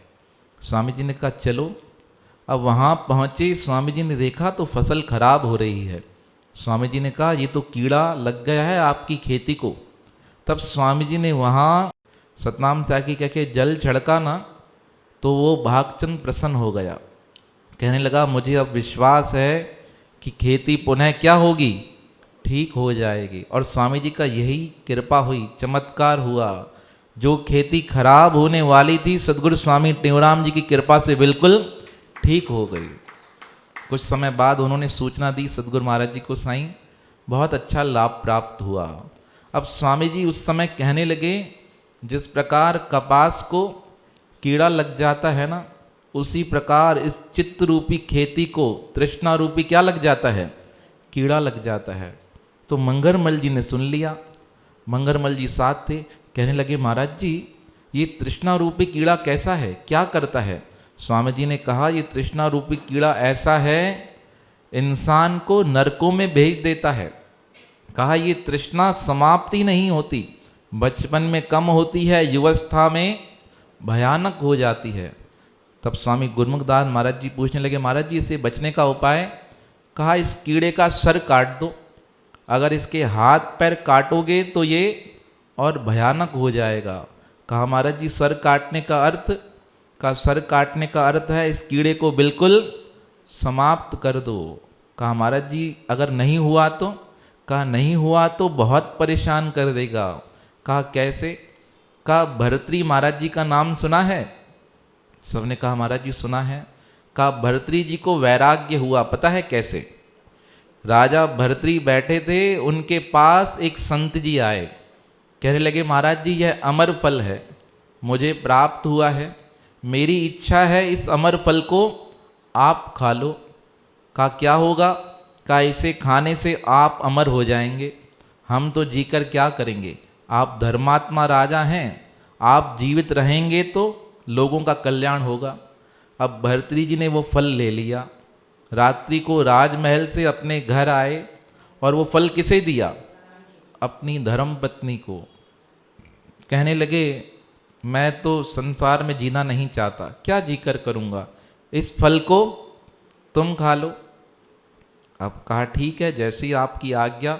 स्वामी जी ने कहा चलो। अब वहाँ पहुँचे, स्वामी जी ने देखा तो फसल खराब हो रही है। स्वामी जी ने कहा ये तो कीड़ा लग गया है आपकी खेती को। तब स्वामी जी ने वहाँ सतनाम साखी कह के जल छिड़का ना, तो वो भागचंद प्रसन्न हो गया, कहने लगा मुझे अब विश्वास है कि खेती पुनः क्या होगी, ठीक हो जाएगी। और स्वामी जी का यही कृपा हुई, चमत्कार हुआ। जो खेती खराब होने वाली थी सदगुरु स्वामी टेवराम जी की कृपा से बिल्कुल ठीक हो गई। कुछ समय बाद उन्होंने सूचना दी सदगुरु महाराज जी को, साईं बहुत अच्छा लाभ प्राप्त हुआ। अब स्वामी जी उस समय कहने लगे जिस प्रकार कपास को कीड़ा लग जाता है ना, उसी प्रकार इस चित्त रूपी खेती को तृष्णा रूपी क्या लग जाता है, कीड़ा लग जाता है। तो मंगरमल जी ने सुन लिया, मंगरमल जी साथ थे, कहने लगे महाराज जी ये तृष्णा रूपी कीड़ा कैसा है, क्या करता है। स्वामी जी ने कहा ये तृष्णा रूपी कीड़ा ऐसा है, इंसान को नरकों में भेज देता है। कहा ये तृष्णा समाप्ति नहीं होती, बचपन में कम होती है, युवस्था में भयानक हो जाती है। तब स्वामी गुरमुखदास महाराज जी पूछने लगे महाराज जी इसे बचने का उपाय। कहा इस कीड़े का सर काट दो, अगर इसके हाथ पैर काटोगे तो ये और भयानक हो जाएगा। कहा महाराज जी सर काटने का अर्थ, का सर काटने का अर्थ है इस कीड़े को बिल्कुल समाप्त कर दो। कहा महाराज जी अगर नहीं हुआ तो? कहा नहीं हुआ तो बहुत परेशान कर देगा। कहा कैसे? कहा भर्तृ महाराज जी का नाम सुना है? सबने कहा महाराज जी सुना है। कहा भर्तृ जी को वैराग्य हुआ, पता है कैसे? राजा भर्तृ बैठे थे, उनके पास एक संत जी आए, कहने लगे महाराज जी यह अमर फल है, मुझे प्राप्त हुआ है, मेरी इच्छा है इस अमर फल को आप खा लो। कहा क्या होगा? कहा इसे खाने से आप अमर हो जाएंगे, हम तो जीकर क्या करेंगे, आप धर्मात्मा राजा हैं, आप जीवित रहेंगे तो लोगों का कल्याण होगा। अब भर्तृ जी ने वो फल ले लिया, रात्रि को राजमहल से अपने घर आए और वो फल किसे दिया? अपनी धर्म पत्नी को। कहने लगे मैं तो संसार में जीना नहीं चाहता, क्या जीकर करूँगा, इस फल को तुम खा लो। अब कहा ठीक है जैसी आपकी आज्ञा,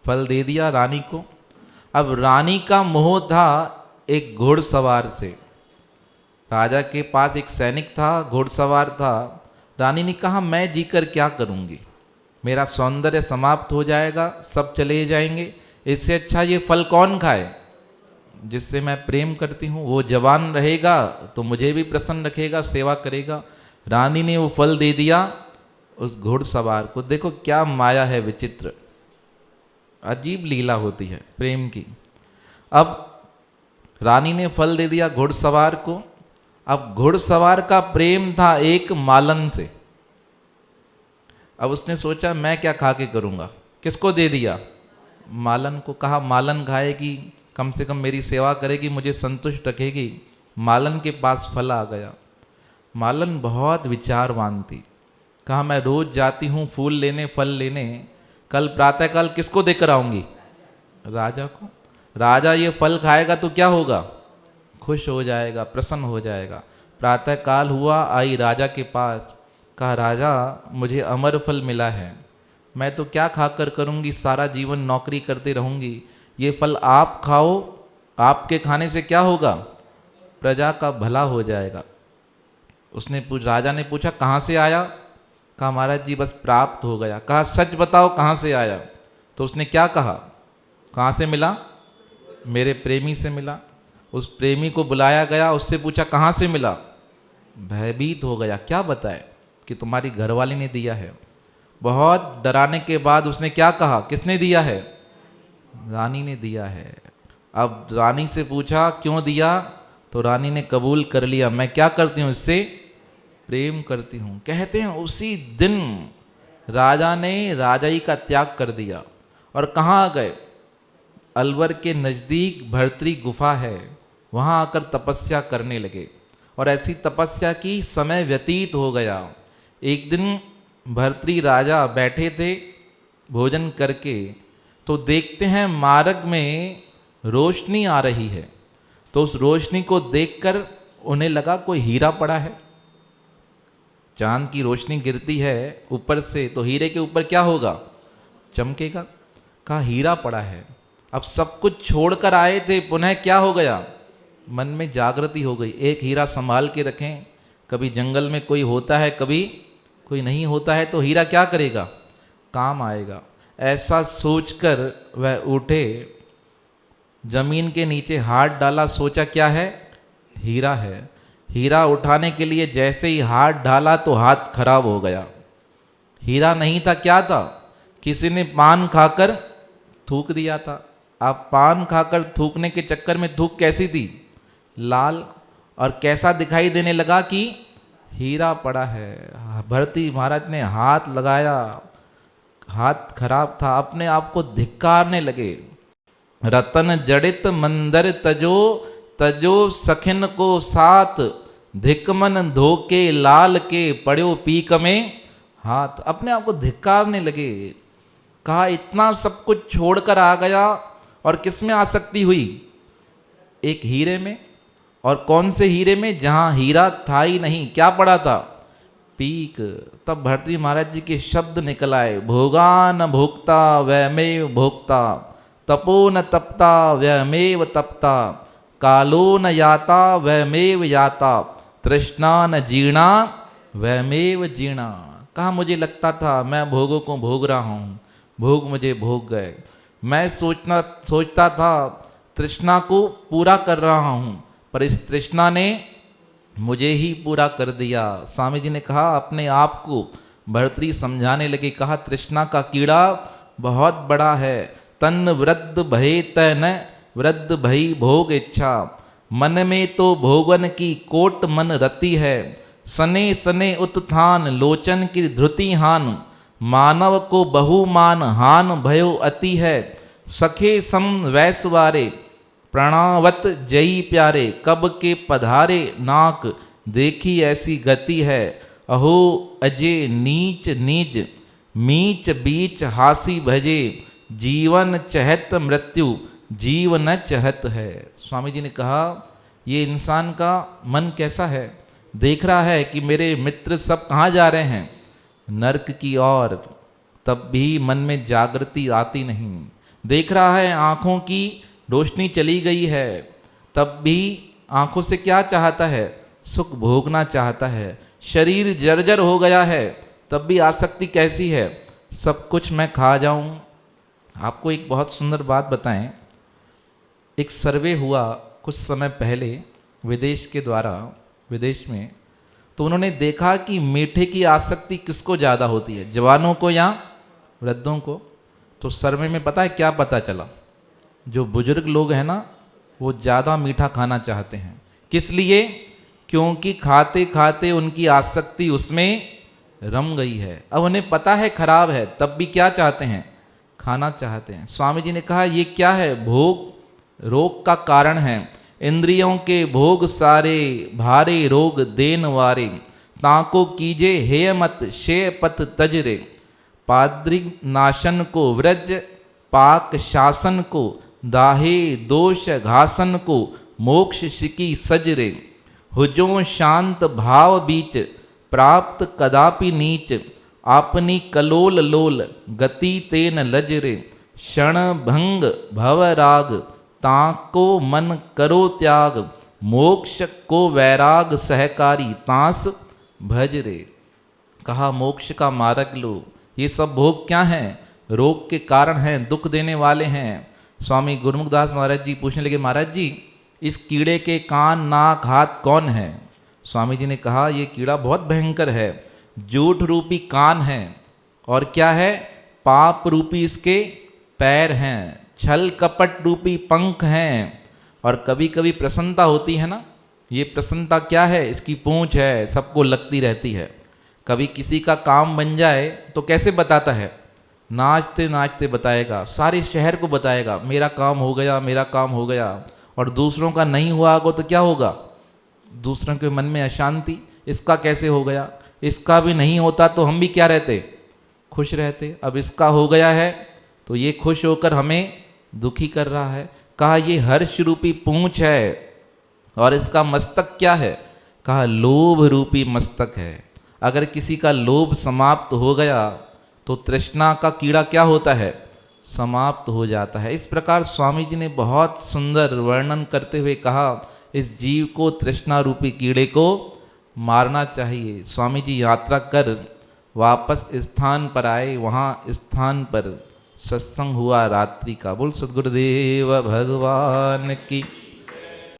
फल दे दिया रानी को। अब रानी का मोह था एक घुड़सवार से। राजा के पास एक सैनिक था, घुड़सवार था। रानी ने कहा मैं जीकर क्या करूँगी, मेरा सौंदर्य समाप्त हो जाएगा, सब चले जाएंगे, इससे अच्छा ये फल कौन खाए जिससे मैं प्रेम करती हूँ, वो जवान रहेगा तो मुझे भी प्रसन्न रखेगा, सेवा करेगा। रानी ने वो फल दे दिया उस घुड़सवार को। देखो क्या माया है विचित्र, अजीब लीला होती है प्रेम की। अब रानी ने फल दे दिया घुड़सवार को। अब घुड़सवार का प्रेम था एक मालन से। अब उसने सोचा मैं क्या खा के करूँगा, किसको दे दिया? मालन को। कहा मालन खाएगी, कम से कम मेरी सेवा करेगी, मुझे संतुष्ट रखेगी। मालन के पास फल आ गया। मालन बहुत विचारवान थी। कहा मैं रोज जाती हूँ फूल लेने, फल लेने, कल प्रातःकाल किसको देकर आऊँगी? राजा को। राजा ये फल खाएगा तो क्या होगा? खुश हो जाएगा, प्रसन्न हो जाएगा। प्रातःकाल हुआ, आई राजा के पास। कहा राजा मुझे अमर फल मिला है, मैं तो क्या खाकर करूँगी, सारा जीवन नौकरी करते रहूँगी, ये फल आप खाओ, आपके खाने से क्या होगा? प्रजा का भला हो जाएगा। राजा ने पूछा कहाँ से आया? कहा महाराज जी बस प्राप्त हो गया। कहा सच बताओ कहाँ से आया? तो उसने क्या कहा? कहाँ से मिला? मेरे प्रेमी से मिला। उस प्रेमी को बुलाया गया, उससे पूछा कहाँ से मिला? भयभीत हो गया, क्या बताए कि तुम्हारी घरवाली ने दिया है। बहुत डराने के बाद उसने क्या कहा, किसने दिया है? रानी ने दिया है। अब रानी से पूछा क्यों दिया? तो रानी ने कबूल कर लिया, मैं क्या करती हूँ, इससे प्रेम करती हूँ। कहते हैं उसी दिन राजा ने राजाई का त्याग कर दिया और कहाँ आ गए? अलवर के नज़दीक भर्तृ गुफा है, वहाँ आकर तपस्या करने लगे। और ऐसी तपस्या की समय व्यतीत हो गया। एक दिन भर्तृ राजा बैठे थे भोजन करके, तो देखते हैं मार्ग में रोशनी आ रही है। तो उस रोशनी को देखकर उन्हें लगा कोई हीरा पड़ा है। चांद की रोशनी गिरती है ऊपर से तो हीरे के ऊपर क्या होगा? चमकेगा। कहा हीरा पड़ा है। अब सब कुछ छोड़कर आए थे, पुनः क्या हो गया? मन में जागृति हो गई, एक हीरा संभाल के रखें, कभी जंगल में कोई होता है, कभी कोई नहीं होता है, तो हीरा क्या करेगा? काम आएगा। ऐसा सोचकर वह उठे, जमीन के नीचे हाथ डाला, सोचा क्या है? हीरा है। हीरा उठाने के लिए जैसे ही हाथ डाला तो हाथ खराब हो गया। हीरा नहीं था, क्या था? किसी ने पान खाकर थूक दिया था। अब पान खाकर थूकने के चक्कर में थूक कैसी थी? लाल। और कैसा दिखाई देने लगा कि हीरा पड़ा है। भर्तृ महाराज ने हाथ लगाया, हाथ खराब था, अपने आप को धिक्कारने लगे। रतन जड़ित मंदर तजो, तजो सखिन को साथ, धिकमन धोके लाल के पड़ो पीक में हाथ। अपने आप को धिक्कारने लगे। कहा इतना सब कुछ छोड़कर आ गया और किस में आसक्ति हुई? एक हीरे में। और कौन से हीरे में? जहां हीरा था ही नहीं, क्या पड़ा था? पीक। तब भर्तृ महाराज जी के शब्द निकल आए, भोगा न भोक्ता वयमेव भोक्ता, तपो न तपता वयमेव तपता, कालो न याता वयमेव याता, तृष्णा न जीर्णा वयमेव जीर्णा। कहा मुझे लगता था मैं भोगों को भोग रहा हूँ, भोग मुझे भोग गए। मैं सोचता था तृष्णा को पूरा कर रहा हूँ, पर इस तृष्णा ने मुझे ही पूरा कर दिया। स्वामी जी ने कहा, अपने आप को भर्तृ समझाने लगे, कहा तृष्णा का कीड़ा बहुत बड़ा है। तन वृद्ध भये तन वृद्ध भई भोग इच्छा, मन में तो भोगन की कोट मन रति है। सने सने उत्थान लोचन की धृति हान, मानव को बहुमान हान भयो अति है। सखे सम वैसवारे प्रणावत जई प्यारे, कब के पधारे नाक देखी ऐसी गति है। अहो अजे नीच नीच मीच बीच हासी भजे, जीवन चहत मृत्यु जीव न चहत है। स्वामी जी ने कहा, ये इंसान का मन कैसा है, देख रहा है कि मेरे मित्र सब कहाँ जा रहे हैं, नरक की ओर, तब भी मन में जागृति आती नहीं। देख रहा है आँखों की रोशनी चली गई है, तब भी आँखों से क्या चाहता है, सुख भोगना चाहता है। शरीर जर्जर हो गया है, तब भी आसक्ति कैसी है, सब कुछ मैं खा जाऊं। आपको एक बहुत सुंदर बात बताएं, एक सर्वे हुआ कुछ समय पहले विदेश के द्वारा, विदेश में, तो उन्होंने देखा कि मीठे की आसक्ति किसको ज़्यादा होती है, जवानों को या वृद्धों को। तो सर्वे में पता है क्या पता चला, जो बुजुर्ग लोग हैं ना, वो ज़्यादा मीठा खाना चाहते हैं। किस लिए? क्योंकि खाते खाते उनकी आसक्ति उसमें रम गई है। अब उन्हें पता है खराब है, तब भी क्या चाहते हैं, खाना चाहते हैं। स्वामी जी ने कहा, ये क्या है, भोग रोग का कारण है। इंद्रियों के भोग सारे भारे रोग देन वारे, ताको कीजे हेय मत शे पत तजरे। पाद्री नाशन को व्रज पाक शासन को, दाहे दोष घासन को मोक्ष शिकी सजरे। हुजो शांत भाव बीच प्राप्त कदापि नीच, आपनी कलोल लोल गति तेन लजरे। क्षण भंग भव राग ताको मन करो त्याग, मोक्ष को वैराग सहकारी तास भजरे। कहा मोक्ष का मार्ग लो। ये सब भोग क्या हैं, रोग के कारण हैं, दुख देने वाले हैं। स्वामी गुरुमुखदास महाराज जी पूछने लगे, महाराज जी इस कीड़े के कान नाक हाथ कौन है? स्वामी जी ने कहा, ये कीड़ा बहुत भयंकर है। झूठ रूपी कान है, और क्या है, पाप रूपी इसके पैर हैं, छल कपट रूपी पंख हैं, और कभी कभी प्रसन्नता होती है ना, ये प्रसन्नता क्या है, इसकी पूंछ है, सबको लगती रहती है। कभी किसी का काम बन जाए तो कैसे बताता है, नाचते नाचते बताएगा, सारे शहर को बताएगा, मेरा काम हो गया, मेरा काम हो गया। और दूसरों का नहीं हुआ होगा तो क्या होगा, दूसरों के मन में अशांति, इसका कैसे हो गया, इसका भी नहीं होता तो हम भी क्या रहते, खुश रहते। अब इसका हो गया है तो ये खुश होकर हमें दुखी कर रहा है। कहा ये हर्ष रूपी पूंछ है, और इसका मस्तक क्या है, कहा लोभ रूपी मस्तक है। अगर किसी का लोभ समाप्त हो गया तो तृष्णा का कीड़ा क्या होता है, समाप्त हो जाता है। इस प्रकार स्वामी जी ने बहुत सुंदर वर्णन करते हुए कहा, इस जीव को तृष्णा रूपी कीड़े को मारना चाहिए। स्वामी जी यात्रा कर वापस स्थान पर आए, वहाँ स्थान पर सत्संग हुआ रात्रि का। बोल सद्गुरुदेव भगवान की।